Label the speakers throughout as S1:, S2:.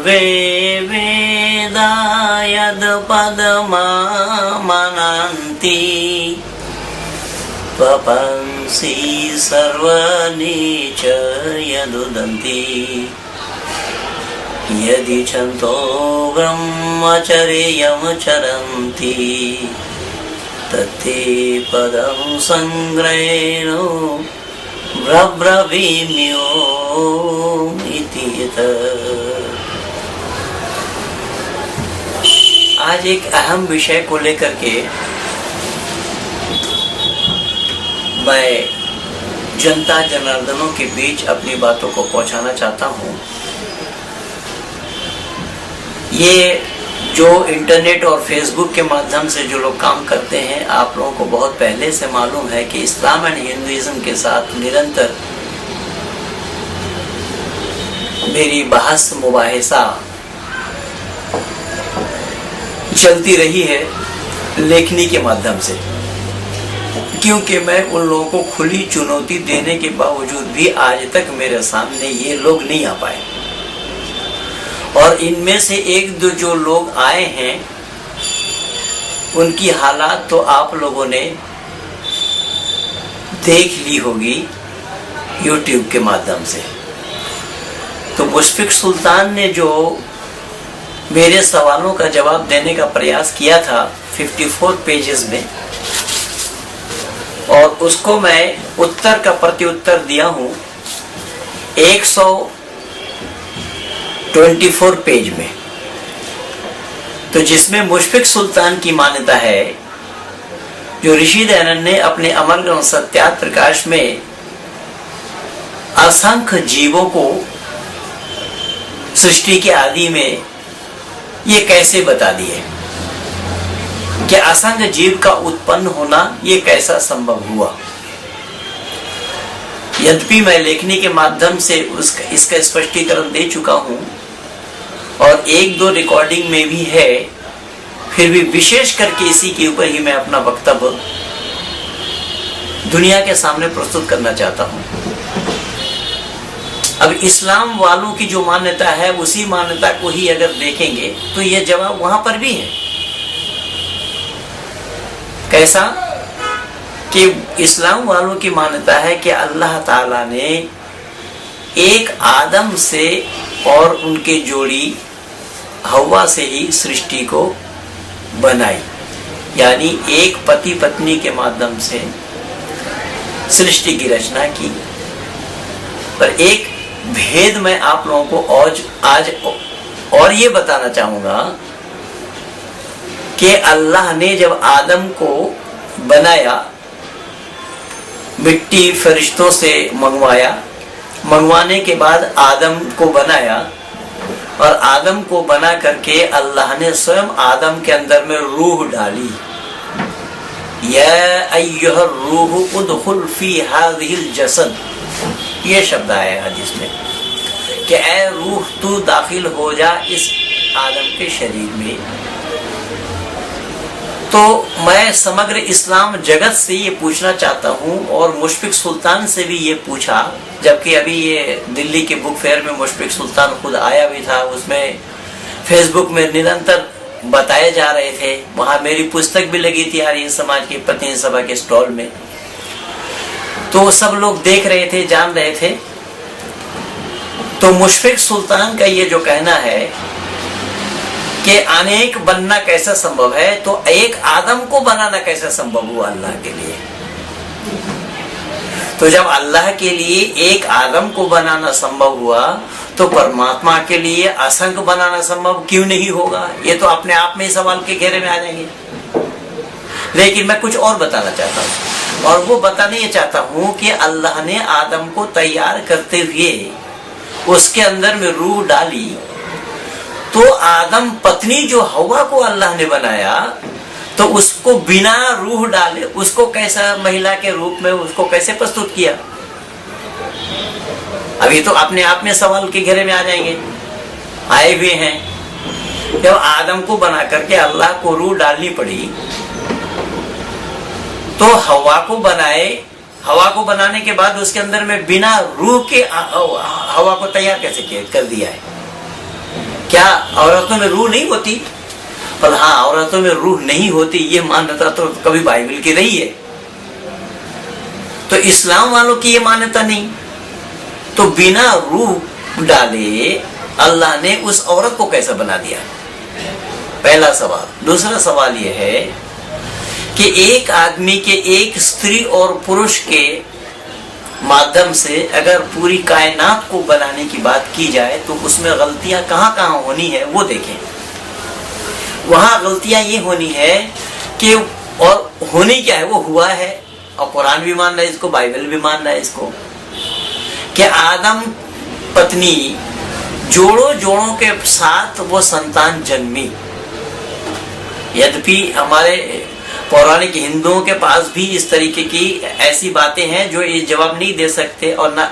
S1: सर्वे वेदा यद्पदमामनन्ति त्वपंसि सर्वाणि च यदुदन्ति यदि छन्तो ब्रह्मचर्यमचरन्ति तत्ते पदं संग्रहेण ब्रवीम्यो इति आज एक अहम विषय को लेकर के मैं जनता जनार्दनों के बीच अपनी बातों को पहुंचाना चाहता हूं। ये जो इंटरनेट और फेसबुक के माध्यम से जो लोग काम करते हैं, आप लोगों को बहुत पहले से मालूम है कि इस्लाम एंड हिंदुइज्म के साथ निरंतर मेरी बहस मुबाहिसा चलती रही है लेखनी के माध्यम से, क्योंकि मैं उन लोगों को खुली चुनौती देने के बावजूद भी आज तक मेरे सामने ये लोग नहीं आ पाए। और इनमें से एक दो जो लोग आए हैं उनकी हालात तो आप लोगों ने देख ली होगी YouTube के माध्यम से। तो मुशफिक सुल्तान ने जो मेरे सवालों का जवाब देने का प्रयास किया था 54 पेजेस में, और उसको मैं उत्तर का प्रत्युत्तर दिया हूं 124 पेज में। तो जिसमें मुशफिक सुल्तान की मान्यता है, जो ऋषि दयानंद ने अपने अमर ग्रंथ सत्यार्थ प्रकाश में असंख्य जीवों को सृष्टि के आदि में ये कैसे बता दिए कि असंख्य जीव का उत्पन्न होना ये कैसा संभव हुआ। यद्यपि मैं लेखनी के माध्यम से इसका स्पष्टीकरण दे चुका हूं और एक दो रिकॉर्डिंग में भी है, फिर भी विशेष करके इसी के ऊपर ही मैं अपना वक्तव्य दुनिया के सामने प्रस्तुत करना चाहता हूं। अब इस्लाम वालों की जो मान्यता है उसी मान्यता को ही अगर देखेंगे तो यह जवाब वहां पर भी है। कैसा कि इस्लाम वालों की मान्यता है कि अल्लाह ताला ने एक आदम से और उनके जोड़ी हव्वा से ही सृष्टि को बनाई, यानी एक पति पत्नी के माध्यम से सृष्टि की रचना की। पर एक भेद मैं आप लोगों को आज और ये बताना चाहूंगा कि अल्लाह ने जब आदम को बनाया, मिट्टी फरिश्तों से मंगवाने के बाद आदम को बनाया, और आदम को बना करके अल्लाह ने स्वयं आदम के अंदर में रूह डाली। या अय्युह रूह उदखुल फी हाज़िहिल जसद, ये शब्द आया हदीस में कि ऐ रूह तू दाखिल हो जा इस आदम के शरीर में। तो मैं समग्र इस्लाम जगत से ये पूछना चाहता हूँ, और मुशफिक सुल्तान से भी ये पूछा, जबकि अभी ये दिल्ली के बुक फेयर में मुशफिक सुल्तान खुद आया भी था, उसमें फेसबुक में निरंतर बताए जा रहे थे। वहां मेरी पुस्तक भी लगी थी आर्य समाज की प्रतिनिधि सभा के स्टॉल में, तो सब लोग देख रहे थे, जान रहे थे। तो मुशफिक सुल्तान का ये जो कहना है कि अनेक बनना कैसा संभव है, तो एक आदम को बनाना कैसा संभव हुआ अल्लाह के लिए। तो जब अल्लाह के लिए एक आदम को बनाना संभव हुआ, तो परमात्मा के लिए असंख्य बनाना संभव क्यों नहीं होगा। ये तो अपने आप में ही सवाल के घेरे में आ जाएंगे। लेकिन मैं कुछ और बताना चाहता हूँ, और वो बताने ये चाहता हूँ कि अल्लाह ने आदम को तैयार करते हुए उसके अंदर में रूह डाली, तो आदम पत्नी जो हव्वा को अल्लाह ने बनाया, तो उसको बिना रूह डाले उसको कैसा महिला के रूप में उसको कैसे प्रस्तुत किया। अभी तो अपने आप में सवाल के घेरे में आ जाएंगे, आए हुए हैं। जब आदम को बना करके अल्लाह को रूह डालनी पड़ी, तो हवा को बनाए, हवा को बनाने के बाद उसके अंदर में बिना रूह के हवा को तैयार कैसे कर दिया है क्या औरतों में रूह नहीं होती? पर हाँ, औरतों में रूह नहीं होती ये मान्यता तो कभी बाइबल की रही है, तो इस्लाम वालों की ये मान्यता नहीं। तो बिना रूह डाले अल्लाह ने उस औरत को कैसे बना दिया? पहला सवाल। दूसरा सवाल यह है कि एक आदमी के, एक स्त्री और पुरुष के माध्यम से अगर पूरी कायनात को बनाने की बात की जाए तो उसमें गलतियां कहाँ कहाँ होनी है वो देखें। वहां गलतियां ये होनी है कि, और होनी क्या है, वो हुआ है, और कुरान भी मान रहा है इसको, बाइबल भी मान रहा है इसको, कि आदम पत्नी जोड़ों जोड़ों के साथ वो संतान जन्मी। यद्यपि हमारे पौराणिक हिंदुओं के पास भी इस तरीके की ऐसी बातें हैं जो ये जवाब नहीं दे सकते, और न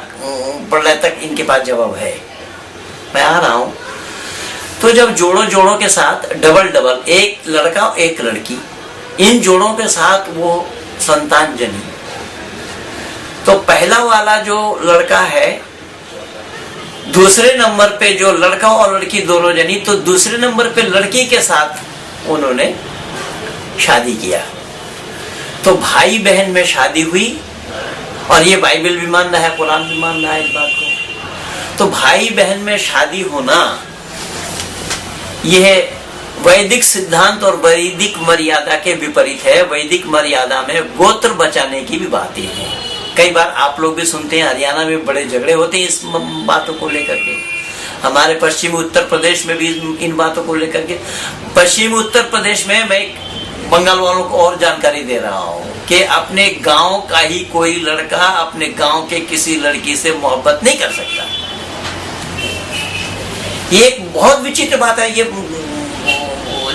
S1: प्रलय तक इनके पास जवाब है। मैं आ रहा हूं। तो जब जोड़ों जोड़ों के साथ डबल डबल, एक लड़का और एक लड़की, इन जोड़ों के साथ वो संतान जनी, तो पहला वाला जो लड़का है, दूसरे नंबर पे जो लड़का और लड़की दोनों जनी, तो दूसरे नंबर पे लड़की के साथ उन्होंने शादी किया। तो भाई बहन में शादी हुई, और ये बाइबल भी मान रहा है, कुरान भी मान रहा है इस बात को। तो भाई बहन में शादी होना यह वैदिक सिद्धांत और वैदिक मर्यादा के विपरीत है। वैदिक मर्यादा में गोत्र बचाने की भी बातें हैं। कई बार आप लोग भी सुनते हैं, हरियाणा में बड़े झगड़े होते हैं इस बातों को लेकर के। हमारे पश्चिमी उत्तर प्रदेश में भी इन बातों को लेकर के, पश्चिमी उत्तर प्रदेश में मैं बंगाल वालों को और जानकारी दे रहा हूँ कि अपने गांव का ही कोई लड़का अपने गांव के किसी लड़की से मोहब्बत नहीं कर सकता। ये एक बहुत विचित्र बात है। ये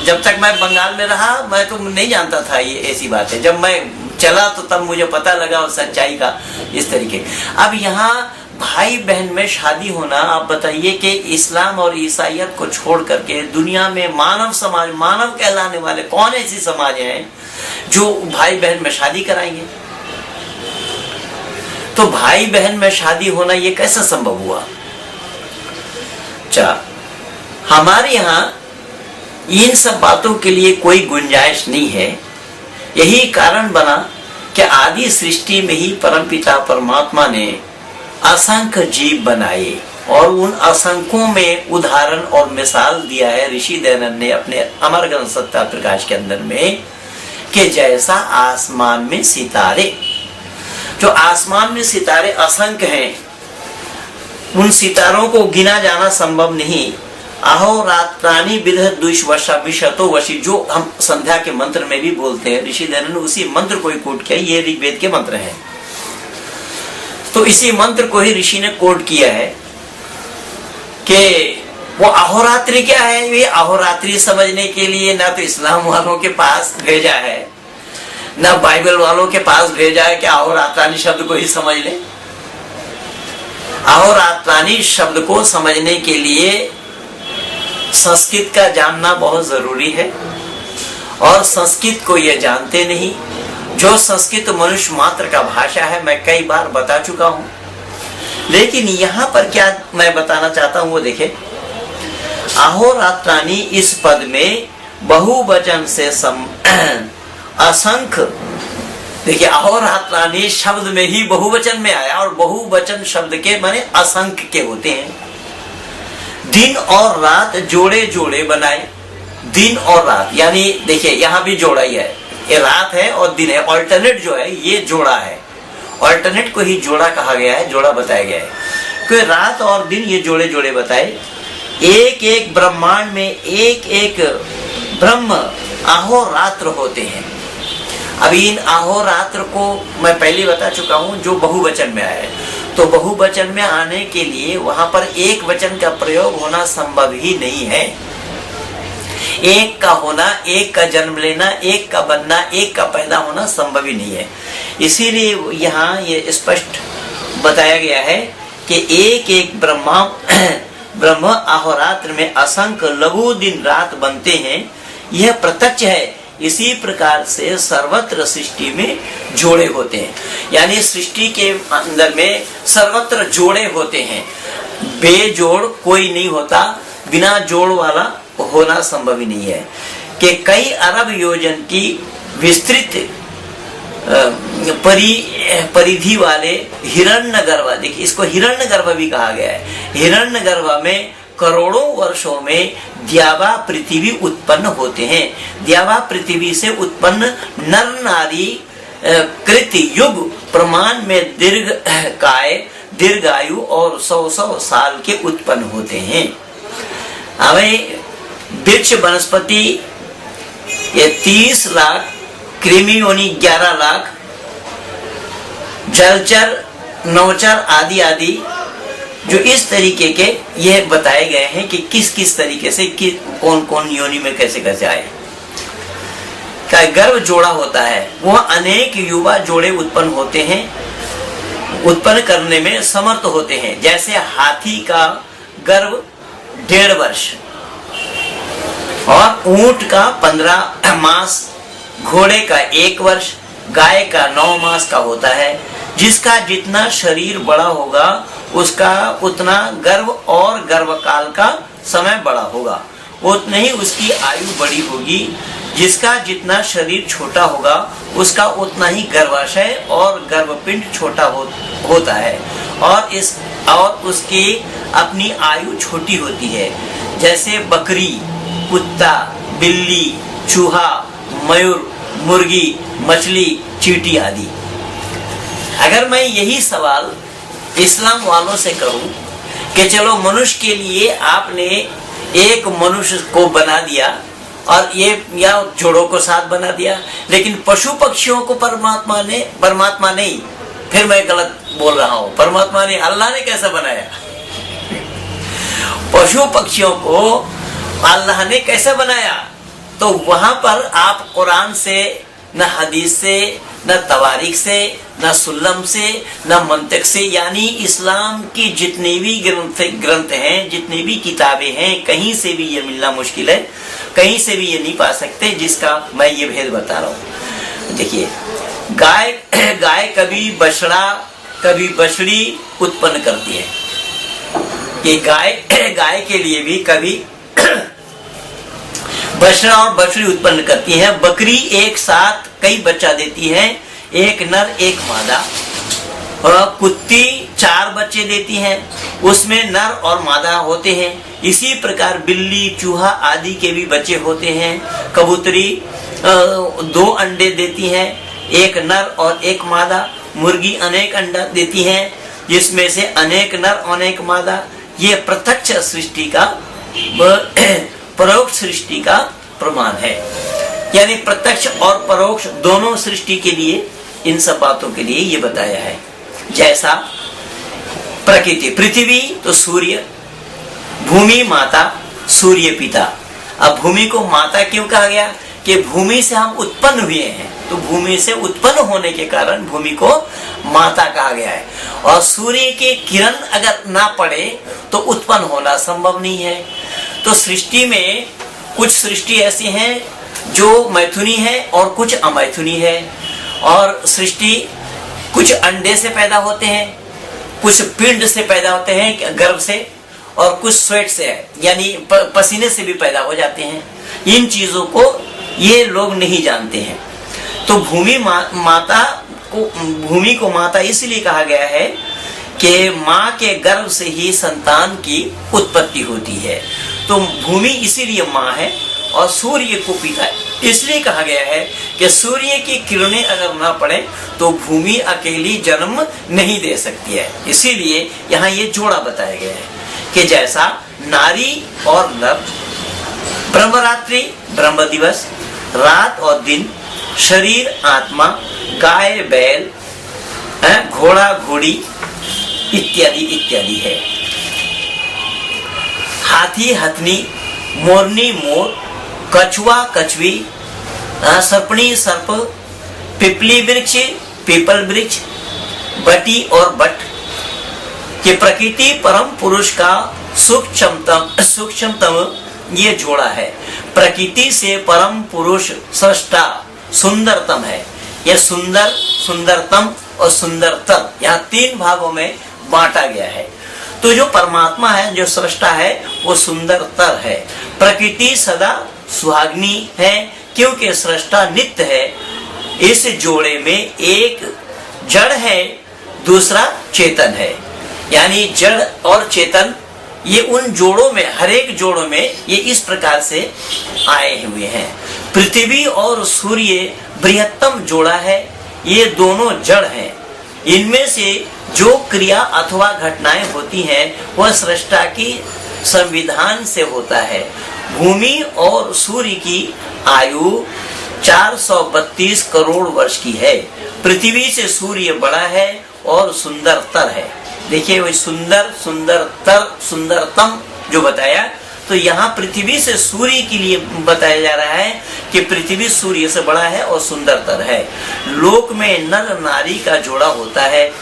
S1: जब तक मैं बंगाल में रहा मैं तो नहीं जानता था ये ऐसी बात है। जब मैं चला तो तब मुझे पता लगा उस सच्चाई का इस तरीके। अब यहाँ भाई बहन में शादी होना, आप बताइए कि इस्लाम और ईसाइयत को छोड़ करके दुनिया में मानव समाज, मानव कहलाने वाले कौन ऐसी समाज हैं जो भाई बहन में शादी कराएंगे? तो भाई बहन में शादी होना ये कैसे संभव हुआ? हमारे यहाँ इन सब बातों के लिए कोई गुंजाइश नहीं है। यही कारण बना कि आदि सृष्टि में ही परमपिता परमात्मा ने असंख्य जीव बनाए, और उन असंख्यों में उदाहरण और मिसाल दिया है ऋषि दयानंद ने अपने अमर ग्रंथ सत्ता प्रकाश के अंदर में, कि जैसा आसमान में सितारे, जो आसमान में सितारे असंख्य हैं, उन सितारों को गिना जाना संभव नहीं। अहोरात्राणि विदह द्विषवशा विशतो वशी, जो हम संध्या के मंत्र में भी बोलते हैं, ऋषि दयानंद ने उसी मंत्र को ही कोट किया। ये ऋग्वेद के मंत्र हैं, तो इसी मंत्र को ही ऋषि ने कोट किया है कि वो अहोरात्रि क्या है। ये अहोरात्रि समझने के लिए ना तो इस्लाम वालों के पास भेजा है, ना बाइबल वालों के पास भेजा है कि अहोरात्राणि शब्द को ही समझ ले। अहोरात्राणि शब्द को समझने के लिए संस्कृत का जानना बहुत जरूरी है, और संस्कृत को ये जानते नहीं। जो संस्कृत मनुष्य मात्र का भाषा है, मैं कई बार बता चुका हूं, लेकिन यहाँ पर क्या मैं बताना चाहता हूं वो देखे। अहोरात्राणि इस पद में बहुवचन से असंख्य, देखिए अहोरात्राणि शब्द में ही बहुवचन में आया, और बहुवचन शब्द के माने असंख्य के होते हैं। दिन और रात जोड़े जोड़े बनाए, दिन और रात, यानी देखिए यहाँ भी जोड़ा ही है, ये रात है और दिन है, ऑल्टरनेट जो है ये जोड़ा है, ऑल्टरनेट को ही जोड़ा कहा गया है, जोड़ा बताया गया है। क्योंकि रात और दिन ये जोड़े जोड़े बताए, एक एक ब्रह्मांड में एक एक ब्रह्म अहोरात्र होते हैं। अभी इन अहोरात्र को मैं पहले बता चुका हूं, जो बहुवचन में आया है। तो बहुवचन में आने के लिए वहां पर एक वचन का प्रयोग होना संभव ही नहीं है। एक का होना, एक का जन्म लेना, एक का बनना, एक का पैदा होना संभव ही नहीं है। इसीलिए यहाँ ये स्पष्ट बताया गया है कि एक एक ब्रह्म अहोरात्र में असंख्य लघु दिन रात बनते हैं, यह प्रत्यक्ष है। इसी प्रकार से सर्वत्र सृष्टि में जोड़े होते हैं, यानी सृष्टि के अंदर में सर्वत्र जोड़े होते हैं, बेजोड़ कोई नहीं होता। बिना जोड़ वाला होना संभव ही नहीं है। कि कई अरब योजन की विस्तृत परिधि वाले हिरण्यगर्भ, देखिए इसको हिरण्यगर्भ भी कहा गया है, हिरण्यगर्भ में करोड़ों वर्षों में द्यावा पृथ्वी उत्पन्न होते हैं। द्यावा पृथ्वी से उत्पन्न नर नारी कृत युग प्रमाण में दीर्घायु और 100 साल के उत्पन्न होते हैं। हमें वृक्ष वनस्पति ये 30 लाख, कृमि योनि 11 लाख, जलचर, नवचर आदि आदि जो इस तरीके के ये बताए गए हैं कि किस किस तरीके से कौन कौन योनि में कैसे कैसे आए। का गर्भ जोड़ा होता है, वह अनेक युवा जोड़े उत्पन्न होते हैं, उत्पन्न करने में समर्थ होते हैं। जैसे हाथी का गर्भ 1.5 वर्ष और ऊंट का 15 मास, घोड़े का 1 वर्ष, गाय का 9 मास का होता है। जिसका जितना शरीर बड़ा होगा उसका उतना गर्भ और गर्भकाल का समय बड़ा होगा, उतनी ही उसकी आयु बड़ी होगी। जिसका जितना शरीर छोटा होगा उसका उतना ही गर्भाशय और गर्भपिंड छोटा होता है और उसकी अपनी आयु छोटी होती है। जैसे बकरी, कुत्ता, बिल्ली, चूहा, मयूर, मुर्गी, मछली, चींटी आदि। अगर मैं यही सवाल इस्लाम वालों से करूं कि चलो मनुष्य के लिए आपने एक मनुष्य को बना दिया और ये या जोड़ों को साथ बना दिया, लेकिन पशु पक्षियों को परमात्मा नहीं, फिर मैं गलत बोल रहा हूं, परमात्मा ने, अल्लाह ने कैसा बनाया? पशु पक्षियों को अल्लाह ने कैसे बनाया? तो वहां पर आप कुरान से, न हदीस से, न तवारीख से, न सुल्लम से, न मंतिक से, यानी इस्लाम की जितने भी ग्रंथ हैं, जितनी भी किताबें हैं, कहीं से भी ये मिलना मुश्किल है, कहीं से भी ये नहीं पा सकते, जिसका मैं ये भेद बता रहा हूँ। देखिए गाय कभी बछड़ा कभी बछड़ी उत्पन्न करती है। ये गाय के लिए भी कभी बछड़ा और बछड़ी उत्पन्न करती है। बकरी एक साथ कई बच्चा देती है, एक नर एक मादा। और कुत्ती 4 बच्चे देती है, उसमें नर और मादा होते हैं। इसी प्रकार बिल्ली, चूहा आदि के भी बच्चे होते हैं। कबूतरी 2 अंडे देती है, एक नर और एक मादा। मुर्गी अनेक अंडा देती है, जिसमें से अनेक नर अनेक मादा। ये प्रत्यक्ष सृष्टि का परोक्ष सृष्टि का प्रमाण है। यानी प्रत्यक्ष और परोक्ष दोनों सृष्टि के लिए, इन सब बातों के लिए ये बताया है। जैसा प्रकृति, पृथ्वी तो सूर्य, भूमि माता, सूर्य पिता। अब भूमि को माता क्यों कहा गया? कि भूमि से हम उत्पन्न हुए हैं, तो भूमि से उत्पन्न होने के कारण भूमि को माता कहा गया है। और सूर्य के किरण अगर ना पड़े तो उत्पन्न होना संभव नहीं है। तो सृष्टि में कुछ सृष्टि ऐसी हैं जो मैथुनी है और कुछ अमैथुनी है। और सृष्टि कुछ अंडे से पैदा होते हैं, कुछ पिंड से पैदा होते हैं गर्भ से, और कुछ स्वेट से है, यानी पसीने से भी पैदा हो जाते हैं। इन चीजों को ये लोग नहीं जानते हैं। तो भूमि को माता इसलिए कहा गया है कि माँ के गर्भ से ही संतान की उत्पत्ति होती है। तो भूमि इसीलिए माँ है। और सूर्य को पिता इसलिए कहा गया है कि सूर्य की किरणें अगर ना पड़े तो भूमि अकेली जन्म नहीं दे सकती है। इसीलिए यहाँ ये जोड़ा बताया गया है कि जैसा नारी और नर, ब्रह्मरात्रि ब्रह्म दिवस, रात और दिन, शरीर आत्मा, गाय बैल, घोड़ा घोड़ी इत्यादि इत्यादि है। हाथी हथनी, मोरनी मोर, कछुआ कछुई, सर्पणी सर्प, पिपली वृक्ष पीपल वृक्ष, बटी और बट। ये प्रकृति परम पुरुष का सूक्ष्मतम ये जोड़ा है। प्रकृति से परम पुरुष सृष्टा सुंदरतम है। यह सुंदर, सुंदरतम और सुंदरतर, यहाँ 3 भागों में बांटा गया है। तो जो परमात्मा है, जो सृष्टा है, वो सुंदरतर है। प्रकृति सदा सुहागनी है क्योंकि सृष्टा नित्य है। इस जोड़े में एक जड़ है, दूसरा चेतन है। यानी जड़ और चेतन ये उन जोड़ों में, हर एक जोड़ों में ये इस प्रकार से आए हुए हैं। पृथ्वी और सूर्य बृहत्तम जोड़ा है, ये दोनों जड़ हैं। इनमें से जो क्रिया अथवा घटनाएं होती हैं वह सृष्टा की संविधान से होता है। भूमि और सूर्य की आयु 432 करोड़ वर्ष की है। पृथ्वी से सूर्य बड़ा है और सुंदरतर है। देखिए वही सुंदर, सुंदरतर, सुंदरतम जो बताया, तो यहाँ पृथ्वी से सूर्य के लिए बताया जा रहा है कि पृथ्वी सूर्य से बड़ा है और सुंदरतर है। लोक में नर नारी का जोड़ा होता है।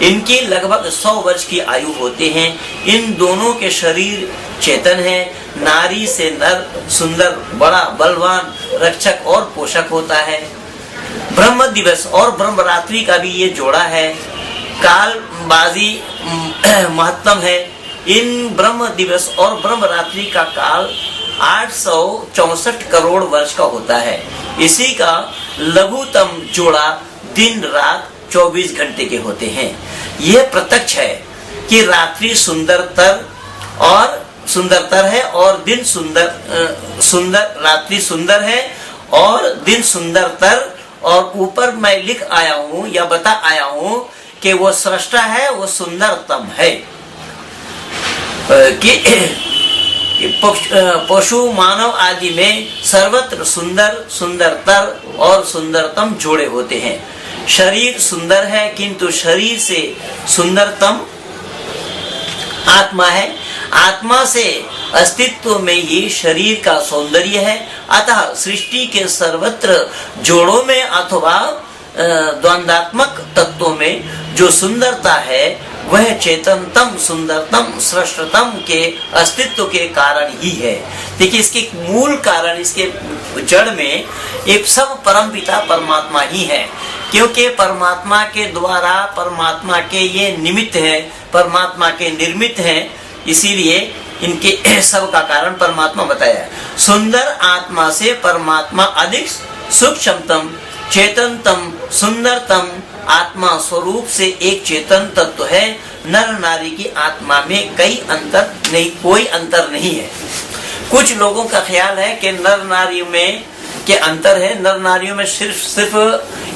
S1: इनकी लगभग 100 वर्ष की आयु होते हैं। इन दोनों के शरीर चेतन है। नारी से नर सुंदर, बड़ा, बलवान, रक्षक और पोषक होता है। ब्रह्म दिवस और ब्रह्म रात्रि का भी ये जोड़ा है। कालबाजी महत्तम है। इन ब्रह्म दिवस और ब्रह्म रात्रि का काल 864 करोड़ वर्ष का होता है। इसी का लघुतम जोड़ा दिन रात 24 घंटे के होते हैं। यह प्रत्यक्ष है कि रात्रि सुंदरतर है और दिन सुंदर रात्रि सुंदर है और दिन सुंदरतर। और ऊपर मैं लिख आया हूँ या बता आया हूँ कि वो सृष्टा है, वो सुंदरतम है। कि पशु मानव आदि में सर्वत्र सुंदर, सुंदरतर और सुंदरतम जोड़े होते हैं। शरीर सुंदर है किंतु शरीर से सुंदरतम आत्मा है। आत्मा से अस्तित्व में ये शरीर का सौंदर्य है। अतः सृष्टि के सर्वत्र जोड़ों में अथवा द्वंद्वात्मक तत्वों में जो सुंदरता है वह चेतनतम, सुंदरतम, श्रेष्ठतम के अस्तित्व के कारण ही है। देखिए इसके मूल कारण, इसके जड़ में एक सब परमपिता परमात्मा ही है। क्योंकि परमात्मा के द्वारा, परमात्मा के ये निमित्त है, परमात्मा के निर्मित हैं, इसीलिए इनके सब का कारण परमात्मा बताया। सुंदर आत्मा से परमात्मा अधिक सूक्ष्मतम, चेतनतम, सुंदरतम आत्मा स्वरूप से एक चेतन तत्व है। नर नारी की आत्मा में कोई अंतर नहीं है। कुछ लोगों का ख्याल है कि नर नारियों में के अंतर है। नर नारियों में सिर्फ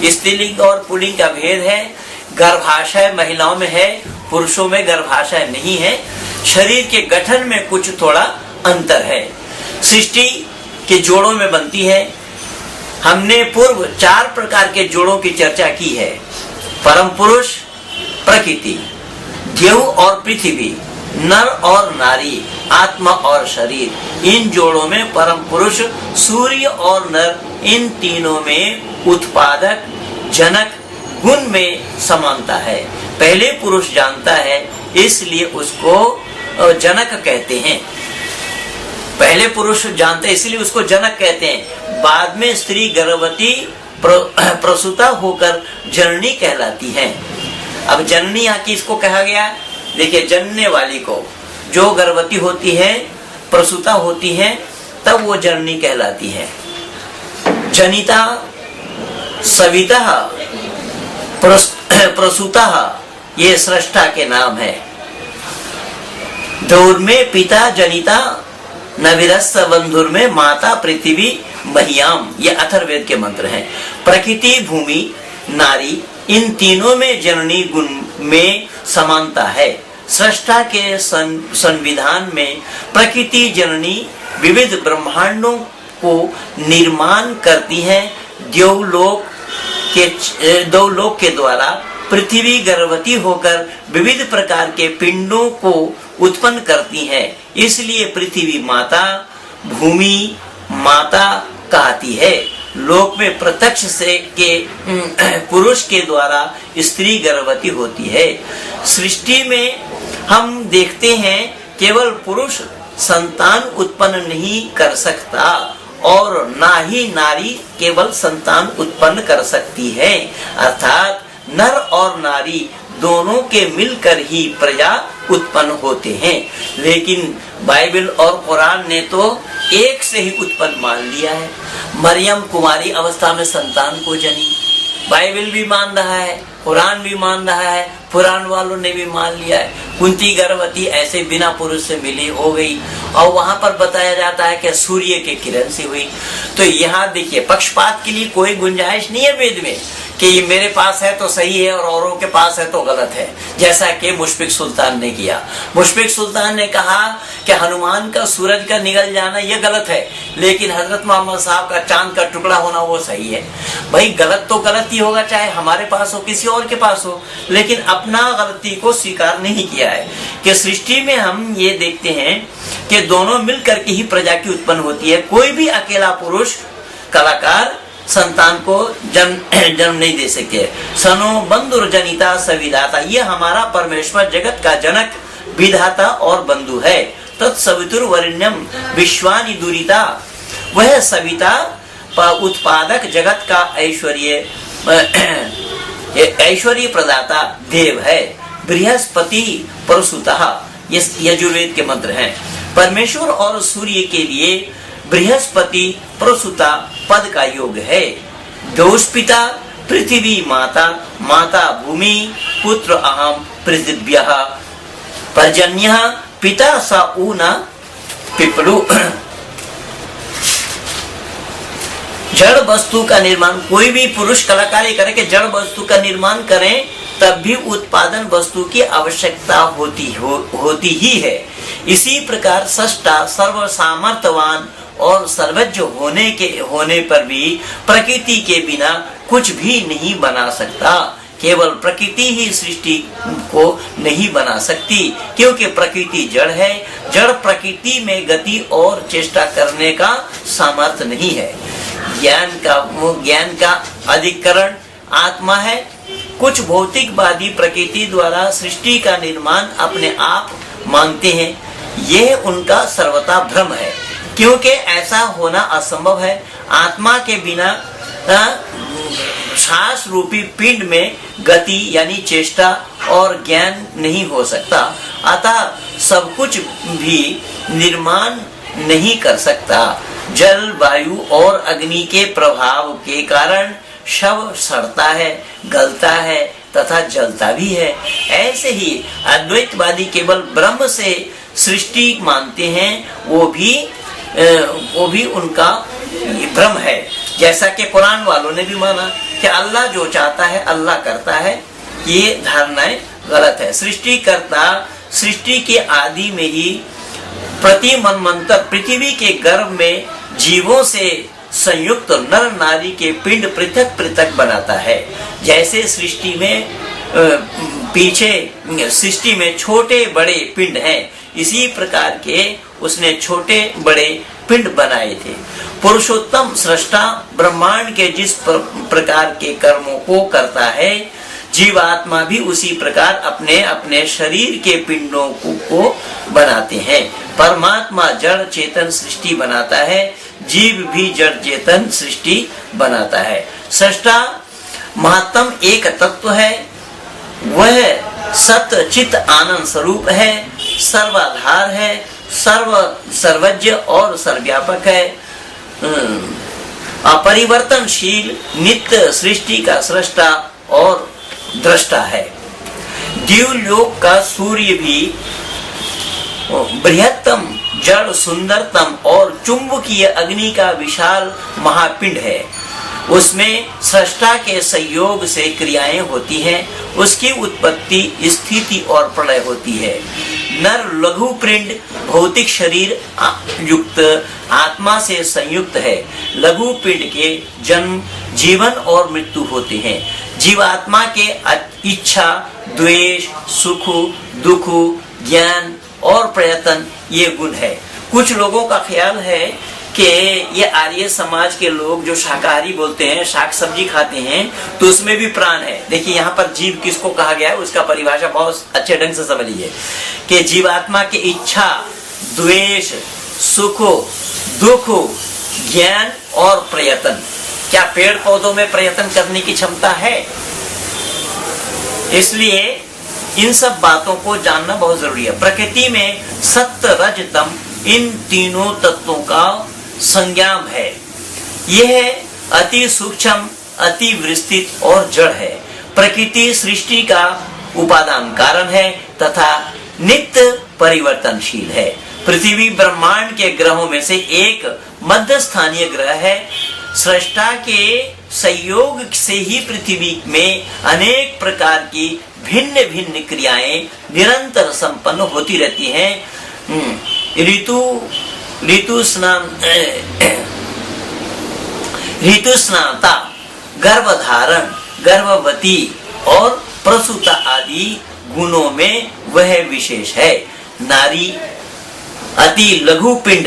S1: स्त्रीलिंग और पुल्लिंग का भेद है। गर्भाशय महिलाओं में है, पुरुषों में गर्भाशय नहीं है। शरीर के गठन में कुछ थोड़ा अंतर है। सृष्टि के जोड़ों में बनती है। हमने पूर्व 4 प्रकार के जोड़ों की चर्चा की है। परम पुरुष, प्रकृति, देव और पृथ्वी, नर और नारी, आत्मा और शरीर। इन जोड़ों में परम पुरुष, सूर्य और नर, इन तीनों में उत्पादक, जनक गुण में समानता है। पहले पुरुष जानता है इसलिए उसको जनक कहते हैं। पहले पुरुष जानते इसलिए उसको जनक कहते हैं। बाद में स्त्री गर्भवती प्रसूता होकर जननी कहलाती है। अब जननी यहाँ किसको कहा गया? देखिए जनने वाली को, जो गर्भवती होती है, प्रसूता होती है, तब वो जननी कहलाती है। जनिता, सविता, प्रसूता, ये सृष्टा के नाम है। दौर में पिता जनिता, नविरस बंधुर में माता पृथ्वी महियाम, ये अथर्ववेद के मंत्र हैं। प्रकृति, भूमि, नारी, इन तीनों में जननी गुण में समानता है। सृष्टा के संविधान में प्रकृति जननी विविध ब्रह्मांडों को निर्माण करती है। देवलोक के द्वारा पृथ्वी गर्भवती होकर विविध प्रकार के पिंडों को उत्पन्न करती है। इसलिए पृथ्वी माता, भूमि माता कहती है। लोक में प्रत्यक्ष से के पुरुष के द्वारा स्त्री गर्भवती होती है। सृष्टि में हम देखते हैं केवल पुरुष संतान उत्पन्न नहीं कर सकता और ना ही नारी केवल संतान उत्पन्न कर सकती है। अर्थात नर और नारी दोनों के मिलकर ही प्रजा उत्पन्न होते हैं। लेकिन बाइबल और कुरान ने तो एक से ही उत्पन्न मान लिया है। मरियम कुमारी अवस्था में संतान को जनी, बाइबल भी मान रहा है, कुरान भी मान रहा है, पुराण वालों ने भी मान लिया है। कुंती गर्भवती ऐसे बिना पुरुष से मिली हो गई, और वहां पर बताया जाता है कि सूर्य के किरण से हुई। तो यहाँ देखिए, पक्षपात के लिए कोई गुंजाइश नहीं है वेद में कि ये मेरे पास है तो सही है और औरों के पास है तो गलत है, जैसा कि मुशफिक सुल्तान ने किया। मुशफिक सुल्तान ने कहा कि हनुमान का सूरज का निकल जाना ये गलत है, लेकिन हजरत मोहम्मद साहब का चांद का टुकड़ा होना वो सही है। भाई गलत तो गलत ही होगा, चाहे हमारे पास हो किसी और के पास हो, लेकिन अपना गलती को स्वीकार नहीं किया है। कि सृष्टि में हम ये देखते हैं कि दोनों मिलकर के ही प्रजा की उत्पन्न होती है। कोई भी अकेला पुरुष कलाकार संतान को जन्म नहीं दे सकते। सनो बंधुर जनिता सविदाता, ये हमारा परमेश्वर जगत का जनक, विधाता और बंधु है। तत्सवितुर वरिण्यम विश्वानि दुरिता, वह सविता उत्पादक जगत का ऐश्वर्य प्रदाता देव है। बृहस्पति प्रसूतः, ये यजुर्वेद के मंत्र हैं। परमेश्वर और सूर्य के लिए बृहस्पति प्रसूता पद का योग है। दोषपिता पृथ्वी माता, माता भूमि, पुत्र अहम पृथिव्यः, पर्जन्यः पिता स ऊना पिपलु। जड़ वस्तु का निर्माण, कोई भी पुरुष कलाकारी करे कि जड़ वस्तु का निर्माण करें, तब भी उत्पादन वस्तु की आवश्यकता होती ही है। इसी प्रकार सृष्टा सर्व सामर्थ्यवान और सर्वज्ञ होने पर भी प्रकृति के बिना कुछ भी नहीं बना सकता। केवल प्रकृति ही सृष्टि को नहीं बना सकती, क्योंकि प्रकृति जड़ है। जड़ प्रकृति में गति और चेष्टा करने का सामर्थ्य नहीं है। ज्ञान का अधिकरण आत्मा है। कुछ भौतिकवादी प्रकृति द्वारा सृष्टि का निर्माण अपने आप मानते हैं। यह उनका सर्वथा भ्रम है, क्योंकि ऐसा होना असंभव है। आत्मा के बिना श्वास रूपी पिंड में गति यानी चेष्टा और ज्ञान नहीं हो सकता। अतः सब कुछ भी निर्माण नहीं कर सकता। जल, वायु और अग्नि के प्रभाव के कारण शव सड़ता है, गलता है तथा जलता भी है। ऐसे ही अद्वैतवादी केवल ब्रह्म से सृष्टि मानते हैं, वो भी उनका भ्रम है। जैसा कि कुरान वालों ने भी माना कि अल्लाह जो चाहता है अल्लाह करता है, ये धारणाएं गलत है। सृष्टिकर्ता सृष्टि के आदि में ही प्रति मनमंत्र पृथ्वी के गर्भ में जीवों से संयुक्त नर नारी के पिंड पृथक पृथक बनाता है। जैसे सृष्टि में छोटे बड़े पिंड हैं, इसी प्रकार के उसने छोटे बड़े पिंड बनाए थे। पुरुषोत्तम सृष्टा ब्रह्मांड के जिस प्रकार के कर्मों को करता है, जीवात्मा भी उसी प्रकार अपने अपने शरीर के पिंडों को बनाते हैं। परमात्मा जड़ चेतन सृष्टि बनाता है, जीव भी जड़ चेतन सृष्टि बनाता है। सृष्टा महत्तम एक तत्व है, वह सत्य चित आनंद स्वरूप है, सर्वाधार है, सर्वज्ञ और सर्वव्यापक है, अपरिवर्तनशील नित्य सृष्टि का सृष्टा और दृष्टा है। दिव्यलोक का सूर्य भी बृहत्तम जड़ सुंदरतम और चुंबकीय अग्नि का विशाल महापिंड है। उसमें सृष्टा के संयोग से क्रियाएं होती हैं, उसकी उत्पत्ति, स्थिति और प्रलय होती है। नर लघु पिंड भौतिक शरीर युक्त आत्मा से संयुक्त है। लघु पिंड के जन्म, जीवन और मृत्यु होते हैं। जीवात्मा के इच्छा, द्वेष, सुख, दुख, ज्ञान और प्रयत्न ये गुण है। कुछ लोगों का ख्याल है कि ये आर्य समाज के लोग जो शाकाहारी बोलते हैं, शाक सब्जी खाते हैं, तो उसमें भी प्राण है। देखिए यहाँ पर जीव किसको कहा गया है, उसका परिभाषा बहुत अच्छे ढंग से समझिए कि जीवात्मा की इच्छा, द्वेष, सुख, दुख, ज्ञान और प्रयत्न। क्या पेड़ पौधों में प्रयत्न करने की क्षमता है? इसलिए इन सब बातों को जानना बहुत जरूरी है। प्रकृति में सत्य रज तम इन तीनों तत्वों का संज्ञाम है। यह अति सूक्ष्म, अति विस्तृत और जड़ है। प्रकृति सृष्टि का उपादान कारण है तथा नित्य परिवर्तनशील है। पृथ्वी ब्रह्मांड के ग्रहों में से एक मध्य स्थानीय ग्रह है। सृष्टा के संयोग से ही पृथ्वी में अनेक प्रकार की भिन्न भिन्न क्रियाएं निरंतर संपन्न होती रहती हैं। ऋतुस्नाता, गर्भधारण, गर्भवती और प्रसूता आदि गुणों में वह विशेष है। नारी अति लघु पिंड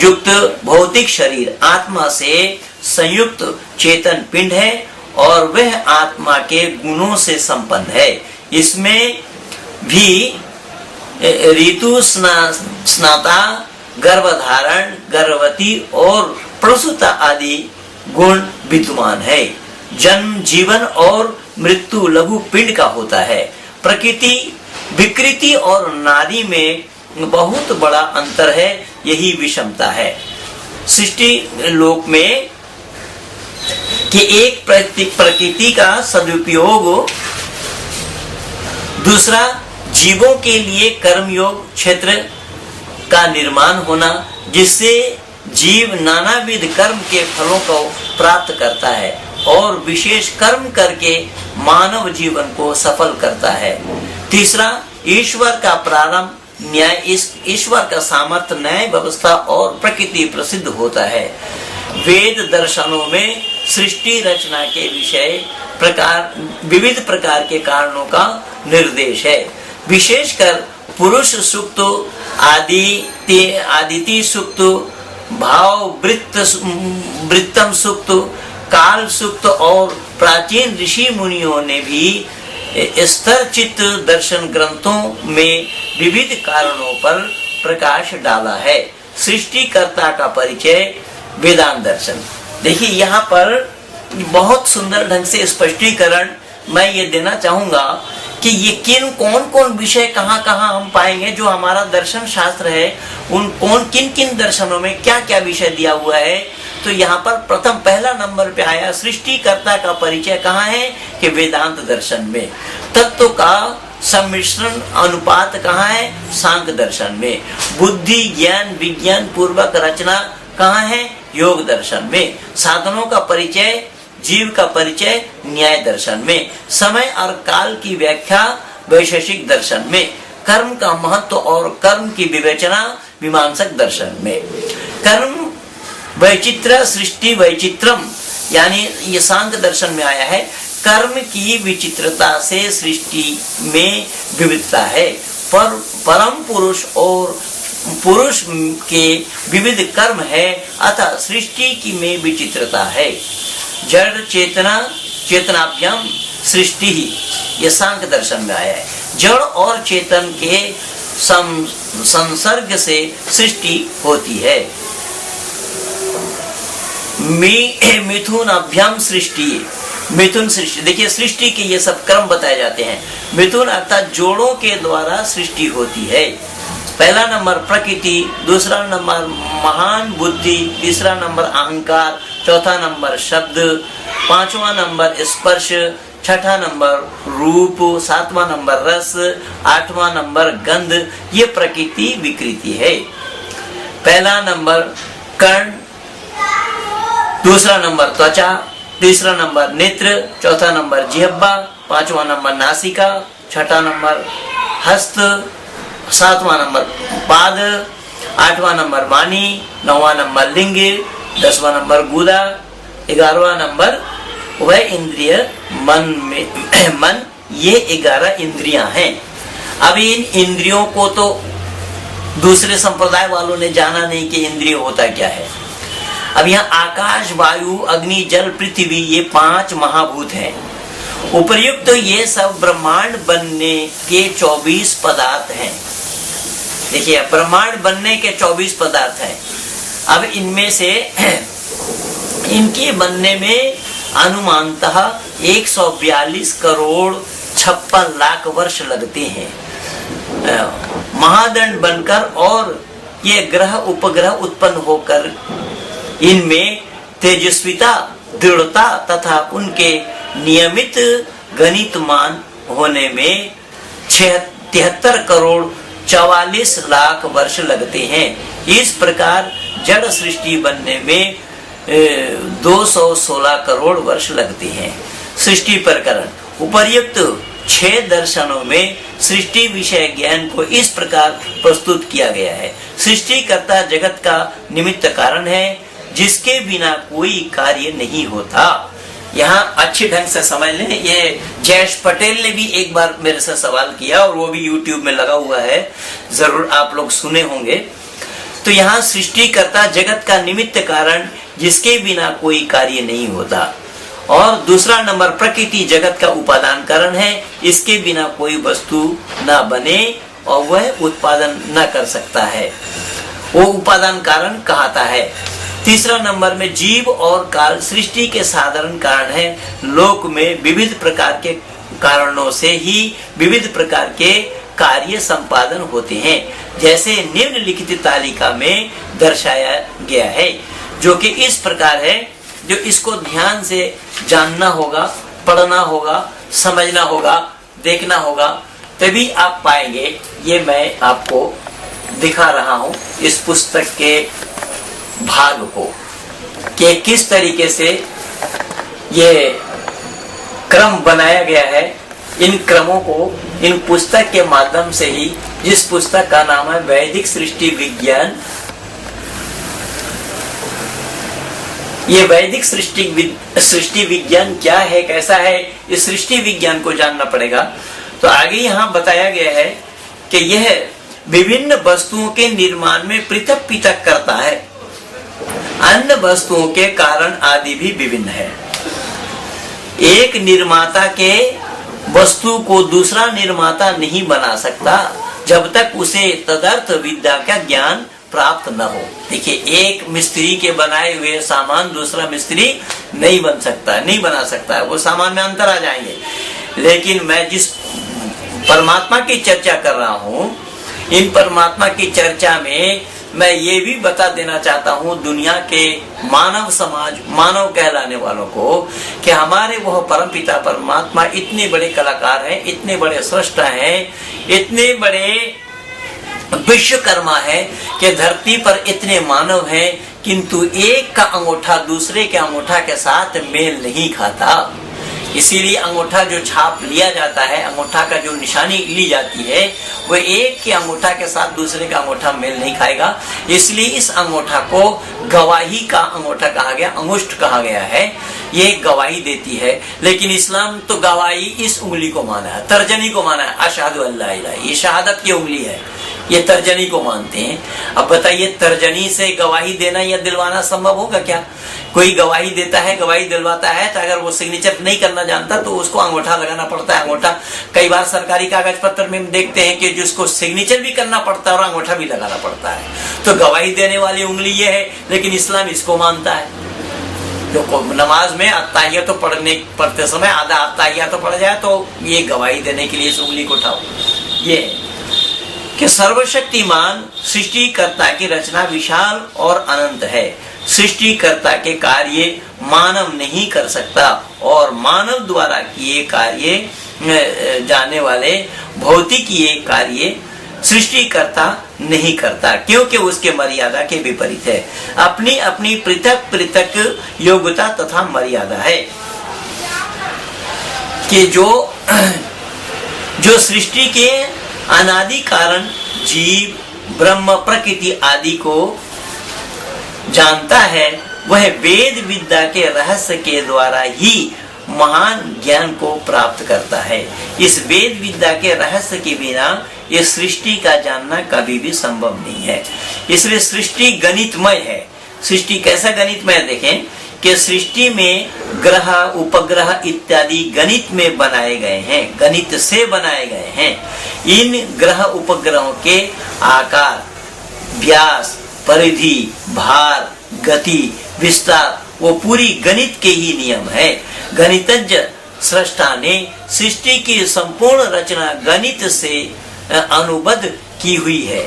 S1: युक्त भौतिक शरीर आत्मा से संयुक्त चेतन पिंड है और वह आत्मा के गुणों से संपन्न है। इसमें भी ऋतु स्नाता, गर्भधारण, गर्भवती और प्रसूता आदि गुण विद्यमान है। जन्म, जीवन और मृत्यु लघु पिंड का होता है। प्रकृति, विकृति और नारी में बहुत बड़ा अंतर है, यही विषमता है। सृष्टि लोक में कि एक प्रकृति का सदुपयोग, दूसरा जीवों के लिए कर्मयोग क्षेत्र का निर्माण होना, जिससे जीव नानाविध कर्म के फलों को प्राप्त करता है और विशेष कर्म करके मानव जीवन को सफल करता है। तीसरा ईश्वर का प्रारंभ, न्याय, ईश्वर का सामर्थ्य, न्याय व्यवस्था और प्रकृति प्रसिद्ध होता है। वेद दर्शनों में सृष्टि रचना के विषय विविध प्रकार के कारणों का निर्देश है। विशेषकर पुरुष सूक्त, आदिति सूक्त, भाव वृत्तम सूक्त, काल सूक्त और प्राचीन ऋषि मुनियों ने भी स्तरचित दर्शन ग्रंथों में विविध कारणों पर प्रकाश डाला है। सृष्टिकर्ता का परिचय, वेदांत दर्शन। देखिए यहाँ पर बहुत सुंदर ढंग से स्पष्टीकरण मैं ये देना चाहूंगा कि ये कौन कौन विषय कहाँ हम पाएंगे। जो हमारा दर्शन शास्त्र है उन किन दर्शनों में क्या क्या विषय दिया हुआ है। तो यहाँ पर प्रथम पहला नंबर पे आया सृष्टिकर्ता का परिचय कहाँ है कि वेदांत दर्शन में। तत्व का सम्मिश्रण अनुपात कहाँ है, सांख्य दर्शन में। बुद्धि, ज्ञान, विज्ञान पूर्वक रचना कहाँ है, योग दर्शन में। साधनों का परिचय, जीव का परिचय, न्याय दर्शन में। समय और काल की व्याख्या, वैशेषिक दर्शन में। कर्म का महत्व और कर्म की विवेचना, मीमांसक दर्शन में। कर्म वैचित्र, सृष्टि वैचित्रम, यानी ये सांख्य दर्शन में आया है। कर्म की विचित्रता से सृष्टि में विविधता है। परम पुरुष और पुरुष के विविध कर्म है, अतः सृष्टि की में विचित्रता है। जड़ चेतना, चेतनाभ्याम सृष्टि ही, ये सांख्य दर्शन में आया है। जड़ और चेतन के संसर्ग से सृष्टि होती है। मिथुन अभ्याम सृष्टि, मिथुन सृष्टि। देखिए सृष्टि के ये सब क्रम बताए जाते हैं। मिथुन अर्थात जोड़ों के द्वारा सृष्टि होती है। पहला नंबर प्रकृति, दूसरा नंबर महान बुद्धि, तीसरा नंबर अहंकार, चौथा नंबर शब्द, पांचवा नंबर स्पर्श, छठा नंबर रूप, सातवां नंबर रस, आठवां नंबर गंध। ये प्रकृति विकृति है। पहला नंबर कर्ण, दूसरा नंबर त्वचा, तीसरा नंबर नेत्र, चौथा नंबर जिह्वा, पांचवा नंबर नासिका, छठा नंबर हस्त, सातवां नंबर पाद, आठवां नंबर वाणी, नौवां नंबर लिंग, 10वां नंबर गुदा, 11वां नंबर वह इंद्रिय मन। ये 11 इंद्रियां हैं। अब इन इंद्रियों को तो दूसरे संप्रदाय वालों ने जाना नहीं कि इंद्रिय होता क्या है। अब यहाँ आकाश, वायु, अग्नि, जल, पृथ्वी, ये 5 महाभूत हैं। उपर्युक्त ये सब ब्रह्मांड बनने के 24 पदार्थ हैं। देखिए ब्रह्मांड बनने के 24 पदार्थ हैं। अब इनमें से इनके बनने में अनुमानतः 142 करोड़ 56 लाख वर्ष लगते हैं महादंड बनकर, और ये ग्रह उपग्रह उत्पन्न होकर इनमें तेजस्विता, दृढ़ता तथा उनके नियमित गणितमान होने में 73 करोड़ 44 लाख वर्ष लगते हैं। इस प्रकार जड़ सृष्टि बनने में 216 करोड़ वर्ष लगते हैं। सृष्टि प्रकरण उपर्युक्त 6 दर्शनों में सृष्टि विषय ज्ञान को इस प्रकार प्रस्तुत किया गया है। सृष्टिकर्ता जगत का निमित्त कारण है, जिसके बिना कोई कार्य नहीं होता। यहाँ अच्छी ढंग से समझ लें, ये जयेश पटेल ने भी एक बार मेरे से सवाल किया और वो भी YouTube में लगा हुआ है, जरूर आप लोग सुने होंगे। तो यहाँ सृष्टिकर्ता जगत का निमित्त कारण, जिसके बिना कोई कार्य नहीं होता, और दूसरा नंबर प्रकृति जगत का उपादान कारण है, इसके बिना कोई वस्तु न बने और वह उत्पादन न कर सकता है, वो उपादान कारण कहता है। तीसरा नंबर में जीव और काल सृष्टि के साधारण कारण है। लोक में विविध प्रकार के कारणों से ही विविध प्रकार के कार्य संपादन होते हैं, जैसे निम्नलिखित तालिका में दर्शाया गया है, जो कि इस प्रकार है। जो इसको ध्यान से जानना होगा, पढ़ना होगा, समझना होगा, देखना होगा, तभी आप पाएंगे। ये मैं आपको दिखा रहा हूं इस पुस्तक के भाग को, कि किस तरीके से ये क्रम बनाया गया है। इन क्रमों को इन पुस्तक के माध्यम से ही, जिस पुस्तक का नाम है वैदिक सृष्टि विज्ञान, ये वैदिक सृष्टि विज्ञान क्या है, कैसा है, इस सृष्टि विज्ञान को जानना पड़ेगा। तो आगे यहाँ बताया गया है कि यह विभिन्न वस्तुओं के निर्माण में पृथक पृथक करता है। अन्य वस्तुओं के कारण आदि भी विभिन्न है। एक निर्माता के वस्तु को दूसरा निर्माता नहीं बना सकता जब तक उसे तदर्थ विद्या का ज्ञान प्राप्त न हो। देखिए, एक मिस्त्री के बनाए हुए सामान दूसरा मिस्त्री नहीं बना सकता है, वो सामान में अंतर आ जाएंगे। लेकिन मैं जिस परमात्मा की चर्चा कर रहा हूँ, इन परमात्मा की चर्चा में मैं ये भी बता देना चाहता हूँ दुनिया के मानव समाज, मानव कहलाने वालों को, कि हमारे वह परमपिता परमात्मा इतने बड़े कलाकार हैं, इतने बड़े सृष्टा हैं, इतने बड़े विश्वकर्मा है कि धरती पर इतने मानव हैं, किंतु एक का अंगूठा दूसरे के अंगूठा के साथ मेल नहीं खाता। इसीलिए अंगूठा जो छाप लिया जाता है, अंगूठा का जो निशानी ली जाती है, वो एक के अंगूठा के साथ दूसरे का अंगूठा मेल नहीं खाएगा। इसलिए इस अंगूठा को गवाही का अंगूठा कहा गया, अंगुष्ठ कहा गया है। ये गवाही देती है। लेकिन इस्लाम तो गवाही इस उंगली को माना है, तर्जनी को माना है। अशहदु अल्ला इलाहा, ये शहादत की उंगली है, ये तर्जनी को मानते हैं। अब बताइए, तर्जनी से गवाही देना या दिलवाना संभव होगा क्या? कोई गवाही देता है, गवाही दिलवाता है, तो अगर वो सिग्नेचर नहीं करना जानता तो उसको अंगूठा लगाना पड़ता है। अंगूठा कई बार सरकारी कागज पत्र में देखते हैं कि जिसको सिग्नेचर भी करना पड़ता है और अंगूठा भी लगाना पड़ता है। तो गवाही देने वाली उंगली ये है, लेकिन इस्लाम इसको मानता है। जो नमाज में अत्ताहिया तो पढ़ते समय आधा अत्ताहिया तो पढ़ जाए, तो ये गवाही देने के लिए इस उंगली को उठाओ। ये कि सर्वशक्तिमान सृष्टिकर्ता की रचना विशाल और अनंत है। सृष्टिकर्ता के कार्य मानव नहीं कर सकता, और मानव द्वारा किए कार्य जाने वाले भौतिक ये कार्य सृष्टिकर्ता नहीं करता, क्योंकि उसके मर्यादा के विपरीत है। अपनी अपनी पृथक पृथक योग्यता तथा मर्यादा है कि जो सृष्टि के अनादि कारण जीव, ब्रह्म, प्रकृति आदि को जानता है, वह वेद विद्या के रहस्य के द्वारा ही महान ज्ञान को प्राप्त करता है। इस वेद विद्या के रहस्य के बिना ये सृष्टि का जानना कभी भी संभव नहीं है। इसलिए सृष्टि गणितमय है। सृष्टि कैसा गणितमय है? देखें कि सृष्टि में ग्रह, उपग्रह इत्यादि गणित में बनाए गए हैं, गणित से बनाए गए हैं। इन ग्रह उपग्रहों के आकार, व्यास, परिधि, भार, गति, विस्तार वो पूरी गणित के ही नियम है। गणितज्ञ सृष्टा ने सृष्टि की संपूर्ण रचना गणित से अनुबद्ध की हुई है।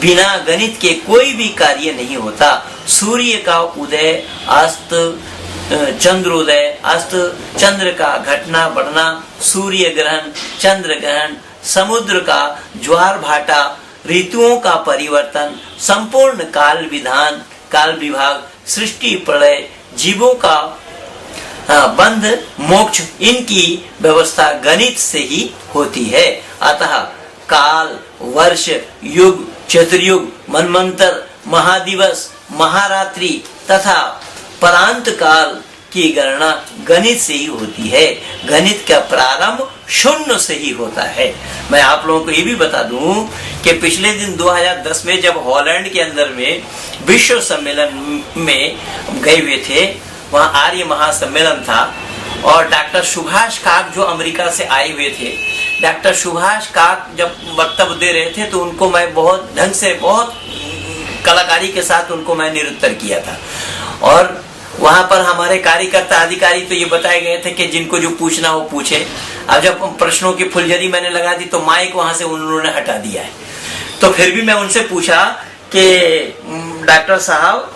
S1: बिना गणित के कोई भी कार्य नहीं होता। सूर्य का उदय, अस्त, चंद्रोदय, अस्त, चंद्र का घटना बढ़ना, सूर्य ग्रहण, चंद्र ग्रहण, समुद्र का ज्वार भाटा, ऋतुओं का परिवर्तन, संपूर्ण काल विधान, काल विभाग, सृष्टि प्रलय, जीवों का बंध मोक्ष, इनकी व्यवस्था गणित से ही होती है। अतः काल, वर्ष, युग, चतुर्युग, मनमंत्र, महादिवस, महारात्रि तथा परांत काल की गणना गणित से ही होती है। गणित का प्रारंभ शून्य से ही होता है। मैं आप लोगों को ये भी बता दूं कि पिछले दिन 2010 में जब हॉलैंड के अंदर में विश्व सम्मेलन में गए हुए थे, वहाँ आर्य महासम्मेलन था और डॉक्टर सुभाष काक जो अमेरिका से आए हुए थे, डॉक्टर सुभाष काक जब वक्तव्य दे रहे थे तो उनको मैं बहुत ढंग से, बहुत कलाकारी के साथ उनको मैं निरुत्तर किया था। और वहां पर हमारे कार्यकर्ता अधिकारी तो ये बताए गए थे कि जिनको जो पूछना वो पूछे। अब जब प्रश्नों की फुलझड़ी मैंने लगा दी तो माइक वहां से उन्होंने हटा दिया है। तो फिर भी मैं उनसे पूछा कि डॉक्टर साहब,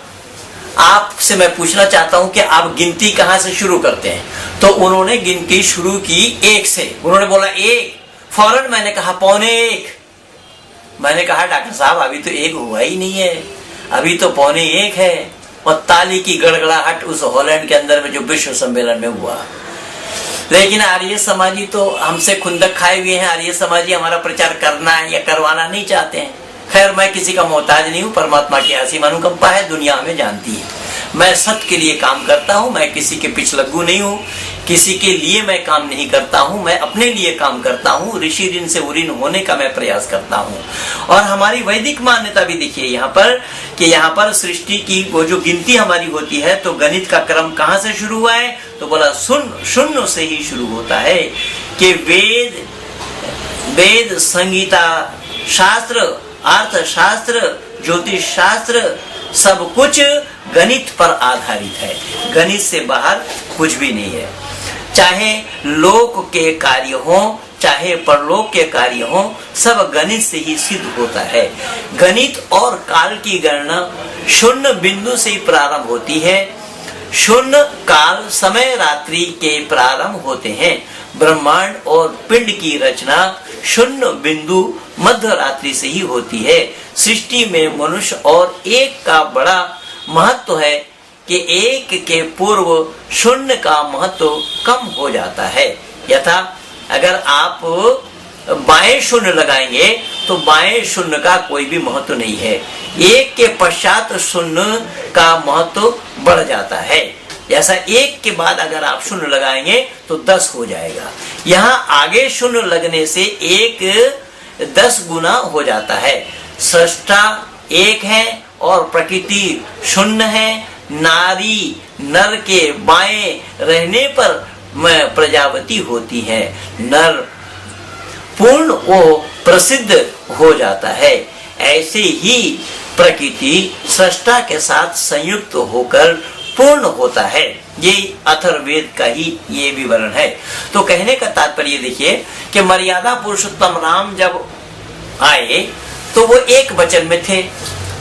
S1: आपसे मैं पूछना चाहता हूं कि आप गिनती कहां से शुरू करते हैं? तो उन्होंने गिनती शुरू की 1 से। उन्होंने बोला 1, फौरन मैंने कहा 1:15। मैंने कहा डॉक्टर साहब अभी तो 1 हुआ ही नहीं है, अभी तो 1:15 है। और ताली की गड़गड़ाहट उस हॉलैंड के अंदर में जो विश्व सम्मेलन में हुआ। लेकिन आर्य समाजी तो हमसे खुंदक खाए हुए हैं। आर्य समाजी हमारा प्रचार करना या करवाना नहीं चाहते हैं। खैर, मैं किसी का मोहताज नहीं हूँ, परमात्मा की असीम अनुकंपा है, दुनिया हमें जानती है। मैं सत्य के लिए काम करता हूँ, मैं किसी के पिछलग्गू नहीं हूँ, किसी के लिए मैं काम नहीं करता हूँ, मैं अपने लिए काम करता हूँ। ऋषि ऋण से उऋण होने का मैं प्रयास करता हूँ। और हमारी वैदिक मान्यता भी देखिए यहाँ पर कि यहाँ पर सृष्टि की वो जो गिनती हमारी होती है तो गणित का क्रम कहाँ से शुरू हुआ है? तो बोला शून्य से ही शुरू होता है कि वेद, संगीता शास्त्र, अर्थशास्त्र, ज्योतिष शास्त्र सब कुछ गणित पर आधारित है। गणित से बाहर कुछ भी नहीं है। चाहे लोक के कार्य हो, चाहे परलोक के कार्य हो, सब गणित से ही सिद्ध होता है। गणित और काल की गणना शून्य बिंदु से ही प्रारंभ होती है। शून्य काल समय रात्रि के प्रारंभ होते हैं। ब्रह्मांड और पिंड की रचना शून्य बिंदु मध्य रात्रि से ही होती है। सृष्टि में मनुष्य और एक का बड़ा महत्व है कि एक के पूर्व शून्य का महत्व कम हो जाता है। यथा अगर आप बाएं शून्य लगाएंगे तो बाएं शून्य का कोई भी महत्व नहीं है। एक के पश्चात शून्य का महत्व बढ़ जाता है। जैसा 1 के बाद अगर आप शून्य लगाएंगे तो 10 हो जाएगा। यहाँ आगे शून्य लगने से 1 10 गुना हो जाता है। सृष्टा 1 है और प्रकृति शून्य है। नारी नर के बाएं रहने पर प्रजापति होती है। नर पूर्ण वो प्रसिद्ध हो जाता है। ऐसे ही प्रकृति सृष्टा के साथ संयुक्त होकर पूर्ण होता है। ये अथर्ववेद का ही ये विवरण है। तो कहने का तात्पर्य देखिए कि मर्यादा पुरुषोत्तम राम जब आए तो वो 1 वचन में थे।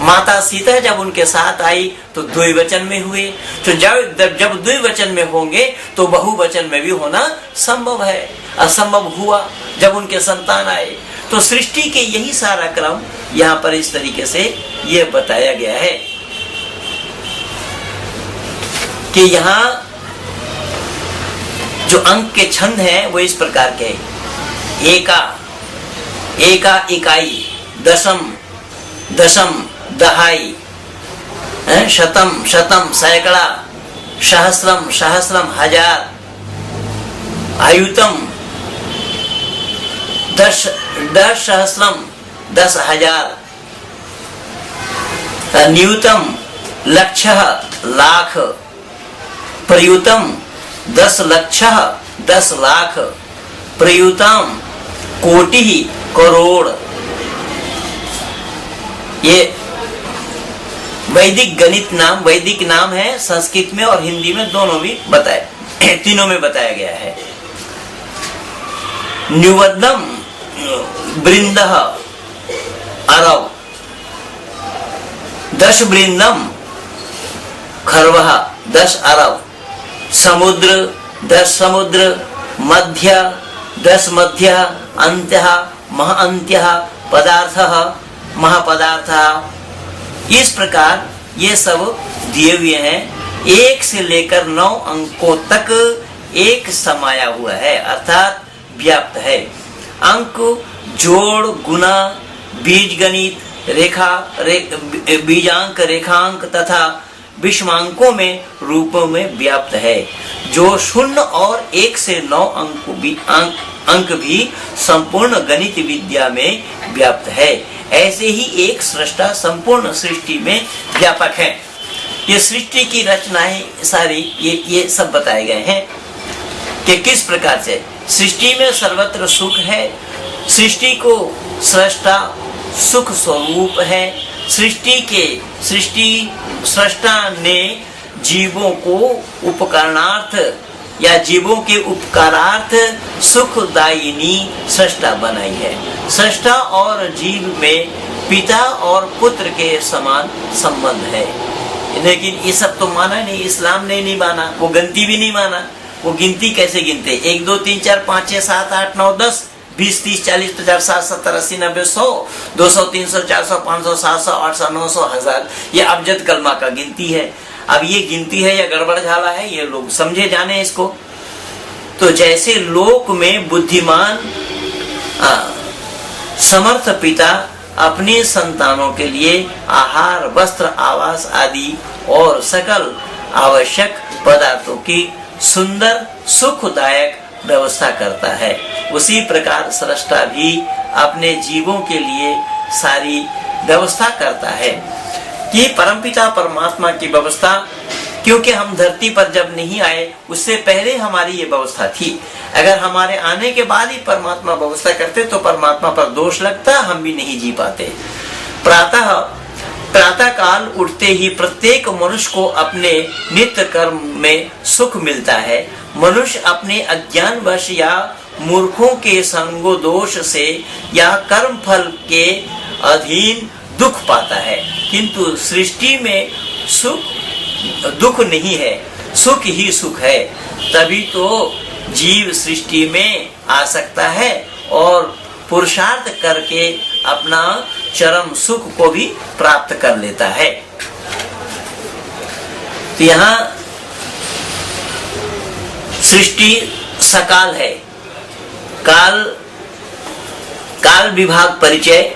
S1: माता सीता जब उनके साथ आई तो 2 वचन में हुए। तो जब 2 वचन में होंगे तो बहुवचन में भी होना संभव है। असंभव हुआ जब उनके संतान आए। तो सृष्टि के यही सारा क्रम यहाँ पर इस तरीके से ये बताया गया है कि यहाँ जो अंक के छंद हैं वो इस प्रकार के एका इकाई, दशम दशम दहाई, शतम शतम सैकड़ा, सहस्रम सहस्रम हजार, आयुतम 10 सहस्रम 10,000, न्यूतम लक्ष्य लाख, प्रयुतम 10 लक्ष 10 लाख, प्रयुतम कोटि करोड़। ये वैदिक गणित नाम, वैदिक नाम है। संस्कृत में और हिंदी में दोनों भी बताए, तीनों में बताया गया है। न्यूवदम वृंद अरव, 10 वृंदम खरवह 10 अरब, समुद्र 10 समुद्र, मध्य 10 मध्य, अंत्य महाअंत्य, पदार्थ महापदार्थ। इस प्रकार ये सब दिए हुए हैं। 1 से लेकर 9 अंकों तक एक समाया हुआ है, अर्थात व्याप्त है। अंक जोड़, गुना, बीजगणित, बीजांक, रेखांक तथा विषमांकों में रूपों में व्याप्त है, जो 0 और 1 से 9 अंक भी संपूर्ण गणित विद्या में व्याप्त है। ऐसे ही एक सृष्टा संपूर्ण सृष्टि में व्यापक है। ये सृष्टि की रचनाएं सारी ये सब बताए गए हैं कि किस प्रकार से सृष्टि में सर्वत्र सुख है। सृष्टि को सृष्टा सुख स्वरूप है। सृष्टि सृष्टा ने जीवों को उपकरणार्थ या जीवों के उपकारार्थ सुखदायिनी सृष्टा बनाई है। सृष्टा और जीव में पिता और पुत्र के समान संबंध है। लेकिन ये सब तो माना नहीं, इस्लाम ने नहीं माना, वो गिनती भी नहीं माना। वो गिनती कैसे गिनते? 1 2 3 4 5 6 7 8 9 10 20 30 40 50 60 70 80 90 100 200 300 400 500 700 800 900 1000, ये अबजद कलमा का गिनती है। अब ये गिनती है या गड़बड़ झाला है, ये लोग समझे जाने इसको। तो जैसे लोक में बुद्धिमान समर्थ पिता अपने संतानों के लिए आहार, वस्त्र, आवास आदि और सकल आवश्यक पदार्थों की सुंदर सुखदायक व्यवस्था करता है, उसी प्रकार सृष्टा भी अपने जीवों के लिए सारी व्यवस्था करता है। ये परमपिता परमात्मा की व्यवस्था, क्योंकि हम धरती पर जब नहीं आए उससे पहले हमारी ये व्यवस्था थी। अगर हमारे आने के बाद ही परमात्मा व्यवस्था करते तो परमात्मा पर दोष लगता, हम भी नहीं जी पाते। प्रातः काल उठते ही प्रत्येक मनुष्य को अपने नित्य कर्म में सुख मिलता है। मनुष्य अपने अज्ञानवश या मूर्खों के संगो दोष से या कर्म फल के अधीन दुख पाता है, किंतु सृष्टि में सुख दुख नहीं है, सुख ही सुख है। तभी तो जीव सृष्टि में आ सकता है और पुरुषार्थ करके अपना चरम सुख को भी प्राप्त कर लेता है। तो यहाँ सृष्टि सकाल है। काल विभाग परिचय,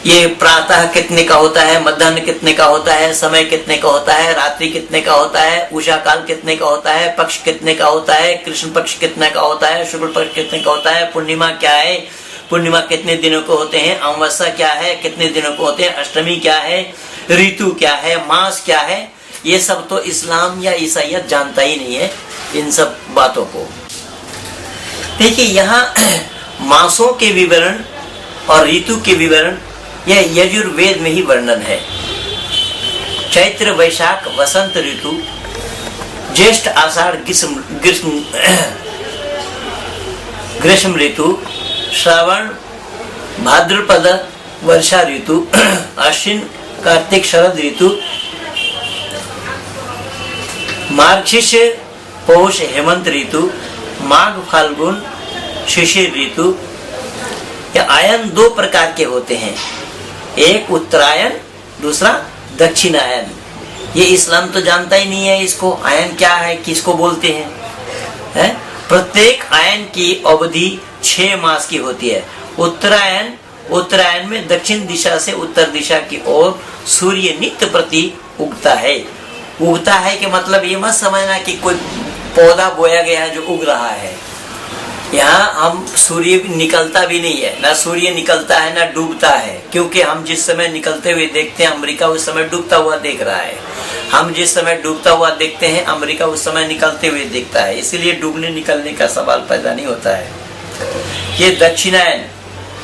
S1: ये प्रातः कितने का होता है, मध्याह्न कितने का होता है, समय कितने का होता है, रात्रि कितने का होता है, उषा काल कितने का होता है, पक्ष कितने का होता है, कृष्ण पक्ष कितने का होता है, शुक्ल पक्ष कितने का होता है, पूर्णिमा क्या है, पूर्णिमा कितने दिनों को होते हैं, अमावस्या क्या है, कितने दिनों को होते हैं, अष्टमी क्या है, ऋतु क्या है, मास क्या है, ये सब तो इस्लाम या ईसाइयत जानता ही नहीं है इन सब बातों को। देखिए यहाँ मासों के विवरण और ऋतु के विवरण यह यजुर्वेद में ही वर्णन है। चैत्र वैशाख वसंत ऋतु, ज्येष्ठ आषाढ़ ग्रीष्म ऋतु, श्रावण भाद्रपद वर्षा ऋतु, आश्विन कार्तिक शरद ऋतु, मार्गशीर्ष पौष हेमंत ऋतु, माघ फाल्गुन शिशिर ऋतु। या आयन 2 प्रकार के होते हैं, एक उत्तरायण, दूसरा दक्षिणायन। ये इस्लाम तो जानता ही नहीं है इसको, आयन क्या है, किसको बोलते हैं। प्रत्येक आयन की अवधि 6 मास की होती है। उत्तरायण में दक्षिण दिशा से उत्तर दिशा की ओर सूर्य नित्य प्रति उगता है। उगता है कि मतलब ये मत समझना कि कोई पौधा बोया गया है जो उग रहा है। यहाँ हम सूर्य निकलता भी नहीं है, ना सूर्य निकलता है ना डूबता है, क्योंकि हम जिस समय निकलते हुए देखते हैं अमेरिका उस समय डूबता हुआ देख रहा है। हम जिस समय डूबता हुआ देखते हैं अमेरिका उस समय निकलते हुए देखता है, इसलिए डूबने निकलने का सवाल पैदा नहीं होता है। ये दक्षिणायन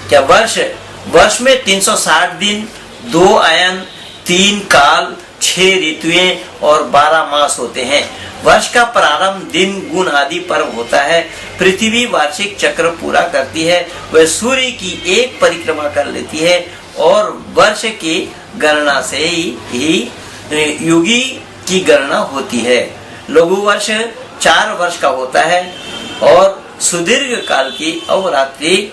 S1: क्या वर्ष में 360 दिन, 2 आयन, 3 काल, 6 ऋतुएं और 12 मास होते हैं। वर्ष का प्रारंभ दिन गुण आदि पर्व होता है। पृथ्वी वार्षिक चक्र पूरा करती है, वह सूर्य की एक परिक्रमा कर लेती है और वर्ष की गणना से ही युगी की गणना होती है। लघु वर्ष 4 वर्ष का होता है और सुदीर्घ काल की अवरात्रि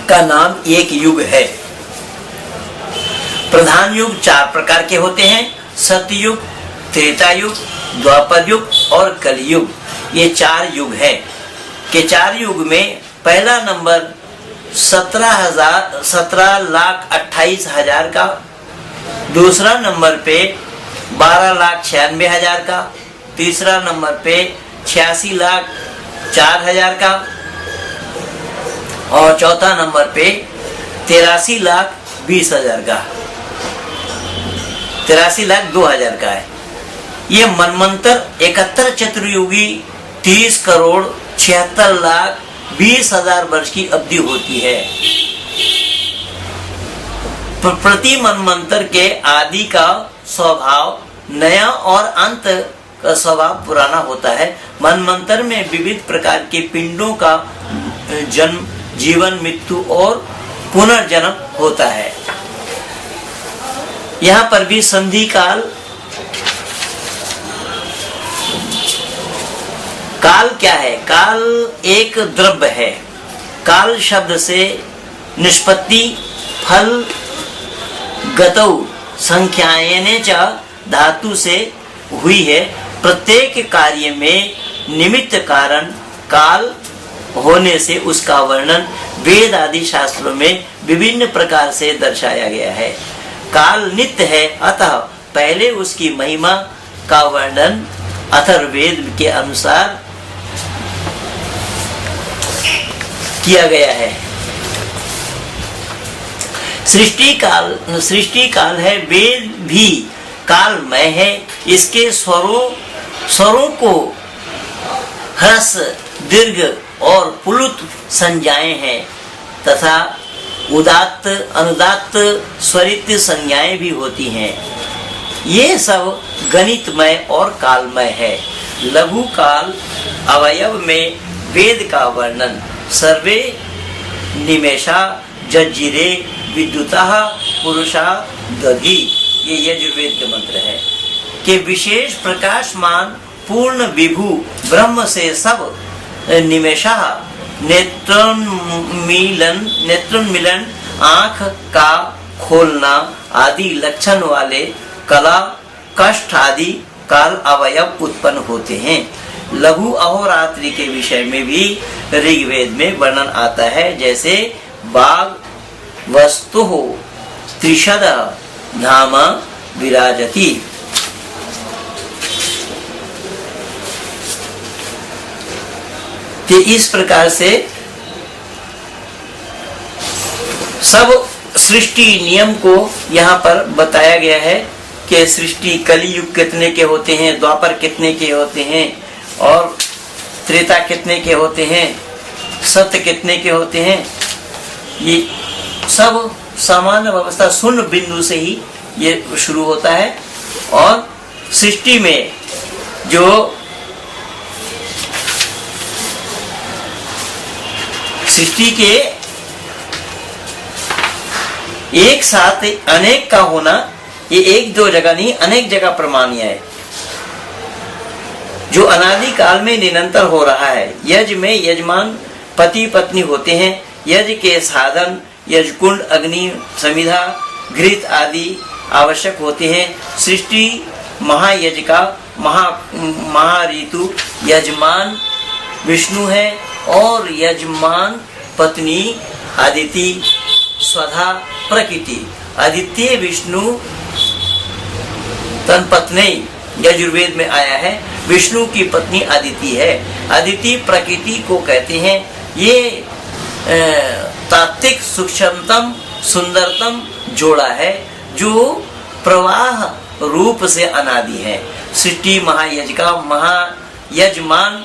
S1: का नाम एक युग है। प्रधान युग 4 प्रकार के होते हैं, सतयुग, त्रेता युग, द्वापर युग और कलयुग। ये 4 युग हैं। के 4 युग में पहला नंबर 17,28,000 का, दूसरा नंबर पे 12,96,000 का, तीसरा नंबर पे 86,04,000 का और चौथा नंबर पे 83,20,000 का, 83,02,000 का है। ये मनमंत्र 71 चतुर्युगी 30,76,20,000 वर्ष की अवधि होती है। प्रति मनमंत्र के आदि का स्वभाव नया और अंत का स्वभाव पुराना होता है। मनमंत्र में विविध प्रकार के पिंडों का जन्म, जीवन, मृत्यु और पुनर्जन्म होता है। यहाँ पर भी संधि काल, काल क्या है? काल एक द्रव्य है। काल शब्द से निष्पत्ति, फल, गतौ, संख्यायने च धातु से हुई है। प्रत्येक कार्य में निमित्त कारण काल होने से उसका वर्णन वेद आदि शास्त्रों में विभिन्न प्रकार से दर्शाया गया है। काल नित्य है, अतः पहले उसकी महिमा का वर्णन अथर्ववेद के अनुसार किया गया है। सृष्टि काल है, वेद भी कालमय है। इसके स्वरों को ह्रस्व, दीर्घ और पुलुत संज्ञाएं हैं तथा उदात्त, अनुदात्त, स्वरित संज्ञाएं भी होती हैं। ये सब गणितमय और कालमय है। लघु काल अवयव में वेद का वर्णन सर्वे निमेषा जज्जिरे विद्युतः पुरुषा दधि, ये यजुर्वेद के मंत्र है, कि विशेष प्रकाशमान पूर्ण विभु ब्रह्म से सब निमेषा नेत्रोन्मीलन, आंख का खोलना आदि लक्षण वाले कला, कष्ट आदि काल अवयव उत्पन्न होते हैं। लघु अहोरात्रि के विषय में भी ऋग्वेद में वर्णन आता है, जैसे बाघ वस्तु त्रिशद धाम विराजती। कि इस प्रकार से सब सृष्टि नियम को यहाँ पर बताया गया है कि सृष्टि कलियुग कितने के होते हैं, द्वापर कितने के होते हैं और त्रेता कितने के होते हैं, सत्य कितने के होते हैं। ये सब सामान्य व्यवस्था शून्य बिंदु से ही ये शुरू होता है और सृष्टि में जो सृष्टि के एक साथ अनेक का होना, ये एक दो जगह नहीं, अनेक जगह प्रमाणीय है, जो अनादि काल में निरंतर हो रहा है। यज्ञ में यजमान पति पत्नी होते हैं। यज्ञ के साधन यज्ञकुंड, अग्नि, समिधा, घृत आदि आवश्यक होते हैं। सृष्टि महायज्ञ का महाऋतु यजमान विष्णु है और यजमान पत्नी अदिति, स्वधा, प्रकृति। आदित्य विष्णु तन पत्नी यजुर्वेद में आया है। विष्णु की पत्नी अदिति है। अदिति प्रकृति को कहते हैं। ये तात्विक सूक्ष्मतम सुंदरतम जोड़ा है जो प्रवाह रूप से अनादि है। सृष्टि महायज्ञ का महायजमान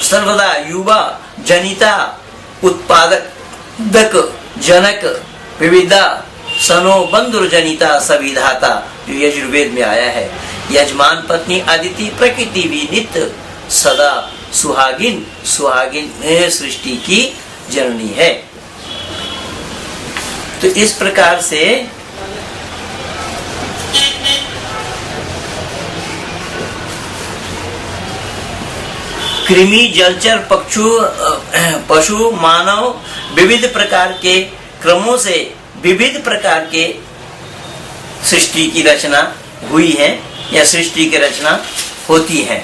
S1: सर्वदा युवा, जनिता, उत्पादक, जनक, विविधा, सनो बंधुर जनिता, सविधाता, जो यजुर्वेद में आया है। यजमान पत्नी अदिति प्रकृति भी नित्य सदा सुहागिन, सुहागिन सृष्टि की जननी है। तो इस प्रकार से कृमि, जलचर, पशु, मानव विविध प्रकार के क्रमों से विविध प्रकार के सृष्टि की रचना हुई है या सृष्टि की रचना होती है।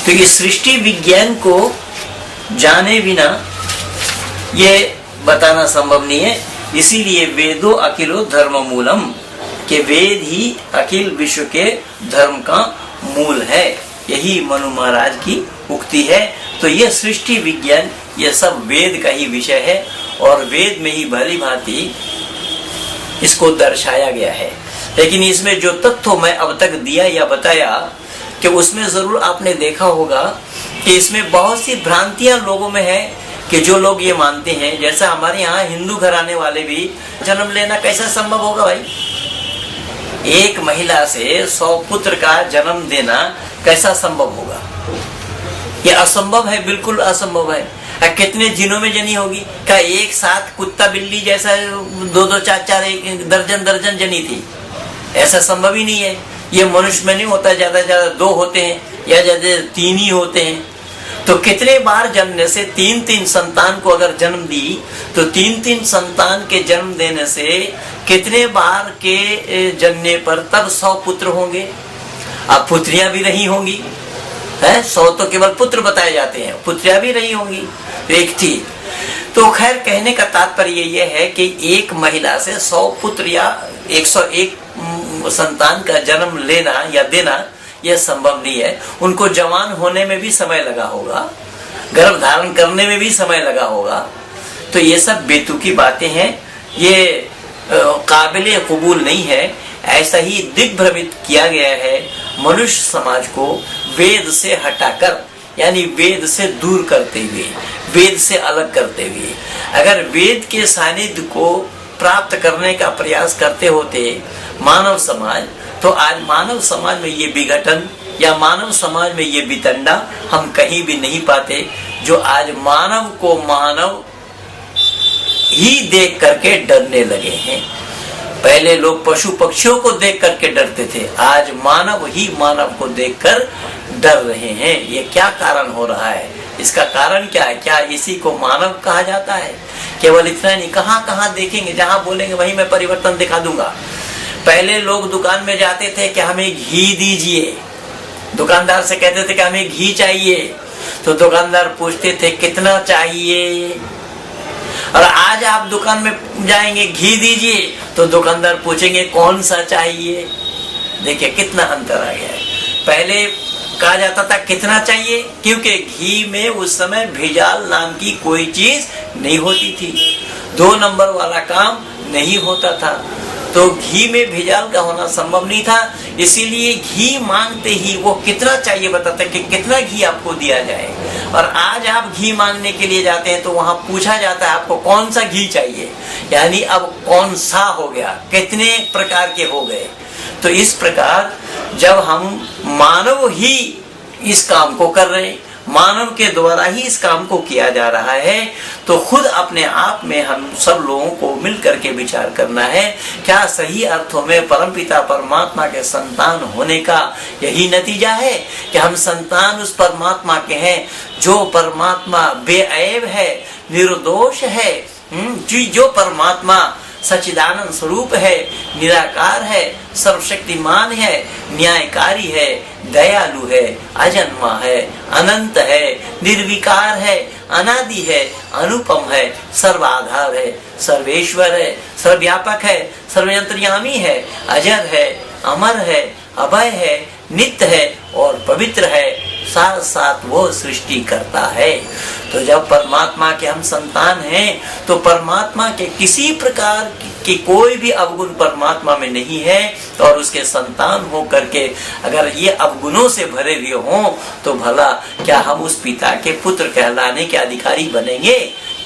S1: तो ये सृष्टि विज्ञान को जाने बिना ये बताना संभव नहीं है। इसीलिए वेदो अखिलो धर्म मूलम, कि वेद ही अखिल विश्व के धर्म का मूल है। यही मनु महाराज की उक्ति है। तो यह सृष्टि विज्ञान यह सब वेद का ही विषय है और वेद में ही भली भांति इसको दर्शाया गया है। लेकिन इसमें जो तत्व मैं अब तक दिया या बताया कि उसमें जरूर आपने देखा होगा कि इसमें बहुत सी भ्रांतियां लोगों में है कि जो लोग ये मानते हैं, जैसा हमारे यहाँ हिंदू घराने वाले भी जन्म लेना कैसा संभव होगा भाई, एक महिला से 100 पुत्र का जन्म देना कैसा संभव होगा? ये असंभव है, बिल्कुल असंभव है। कितने जिनों में जनी होगी? क्या एक साथ कुत्ता बिल्ली जैसा 2-2, 4-4, एक दर्जन जनी थी? ऐसा संभव ही नहीं है। ये मनुष्य में नहीं होता, ज्यादा से ज्यादा 2 होते हैं या ज्यादा 3 ही होते हैं। तो कितने बार जन्मने से 3-3 संतान को अगर जन्म दी तो 3-3 संतान के जन्म देने से कितने बार के जन्मने पर तब 100 पुत्र होंगे। अब पुत्रियां भी रही होंगी, है 100 तो केवल पुत्र बताए जाते हैं, पुत्रियां भी रही होंगी, एक थी। तो खैर कहने का तात्पर्य ये है कि एक महिला से 100 पुत्र या 101 संतान का जन्म लेना या देना यह संभव नहीं है। उनको जवान होने में भी समय लगा होगा, गर्भ धारण करने में भी समय लगा होगा। तो ये सब बेतुकी बातें हैं, ये काबिले कबूल नहीं है। ऐसा ही दिग्भ्रमित किया गया है मनुष्य समाज को वेद से हटाकर, यानी वेद से दूर करते हुए, वेद से अलग करते हुए। अगर वेद के सानिध्य को प्राप्त करने का प्रयास करते होते मानव समाज, तो आज मानव समाज में ये विघटन या मानव समाज में ये वितंडा हम कहीं भी नहीं पाते, जो आज मानव को मानव ही देख करके डरने लगे हैं। पहले लोग पशु पक्षियों को देख करके डरते थे, आज मानव ही मानव को देखकर डर रहे हैं। ये क्या कारण हो रहा है? इसका कारण क्या है? क्या इसी को मानव कहा जाता है? केवल इतना नहीं, कहाँ कहाँ देखेंगे, जहाँ बोलेंगे वहीं मैं परिवर्तन दिखा दूंगा। पहले लोग दुकान में जाते थे कि हमें घी दीजिए, दुकानदार से कहते थे कि हमें घी चाहिए, तो दुकानदार पूछते थे कितना चाहिए। और आज आप दुकान में जाएंगे घी दीजिए, तो दुकानदार पूछेंगे कौन सा चाहिए। देखिए कितना अंतर आ गया है। पहले कहा जाता था कितना चाहिए, क्योंकि घी में उस समय भेजाल नाम की कोई चीज नहीं होती थी, 2 नंबर वाला काम नहीं होता था, तो घी में भेजाल का होना संभव नहीं था। इसीलिए घी मांगते ही वो कितना चाहिए बताते कि कितना घी आपको दिया जाए। और आज आप घी मांगने के लिए जाते हैं तो वहां पूछा जाता है आपको कौन सा घी चाहिए, यानी अब कौन सा हो गया, कितने प्रकार के हो गए। तो इस प्रकार जब हम मानव ही इस काम को कर रहे हैं, मानव के द्वारा ही इस काम को किया जा रहा है, तो खुद अपने आप में हम सब लोगों को मिलकर के विचार करना है, क्या सही अर्थों में परमपिता परमात्मा के संतान होने का यही नतीजा है कि हम संतान उस परमात्मा के हैं जो परमात्मा बेऐब है, निर्दोष है, जो परमात्मा सच्चिदानंद स्वरूप है, निराकार है, सर्वशक्तिमान है, न्यायकारी है, दयालु है, अजन्मा है, अनंत है, निर्विकार है, अनादि है, अनुपम है, सर्वाधार है, सर्वेश्वर है, सर्वव्यापक है, सर्वयंत्रयामी है, अजर है, अमर है, अभय है, नित्य है और पवित्र है, साथ साथ वो सृष्टि करता है। तो जब परमात्मा के हम संतान हैं, तो परमात्मा के किसी प्रकार की कोई भी अवगुण परमात्मा में नहीं है, और उसके संतान हो करके अगर ये अवगुणों से भरे हुए हों, तो भला क्या हम उस पिता के पुत्र कहलाने के अधिकारी बनेंगे?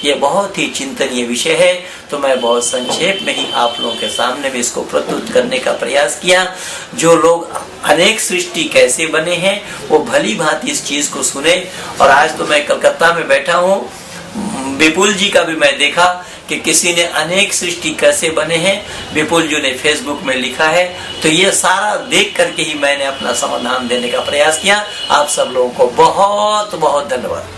S1: ये बहुत ही चिंतनीय विषय है। तो मैं बहुत संक्षेप में ही आप लोगों के सामने में इसको प्रस्तुत करने का प्रयास किया। जो लोग अनेक सृष्टि कैसे बने हैं वो भली भांति इस चीज को सुने। और आज तो मैं कलकत्ता में बैठा हूँ, विपुल जी का भी मैं देखा कि किसी ने अनेक सृष्टि कैसे बने हैं, विपुल जी ने फेसबुक में लिखा है। तो ये सारा देख करके ही मैंने अपना समाधान देने का प्रयास किया। आप सब लोगों को बहुत बहुत धन्यवाद।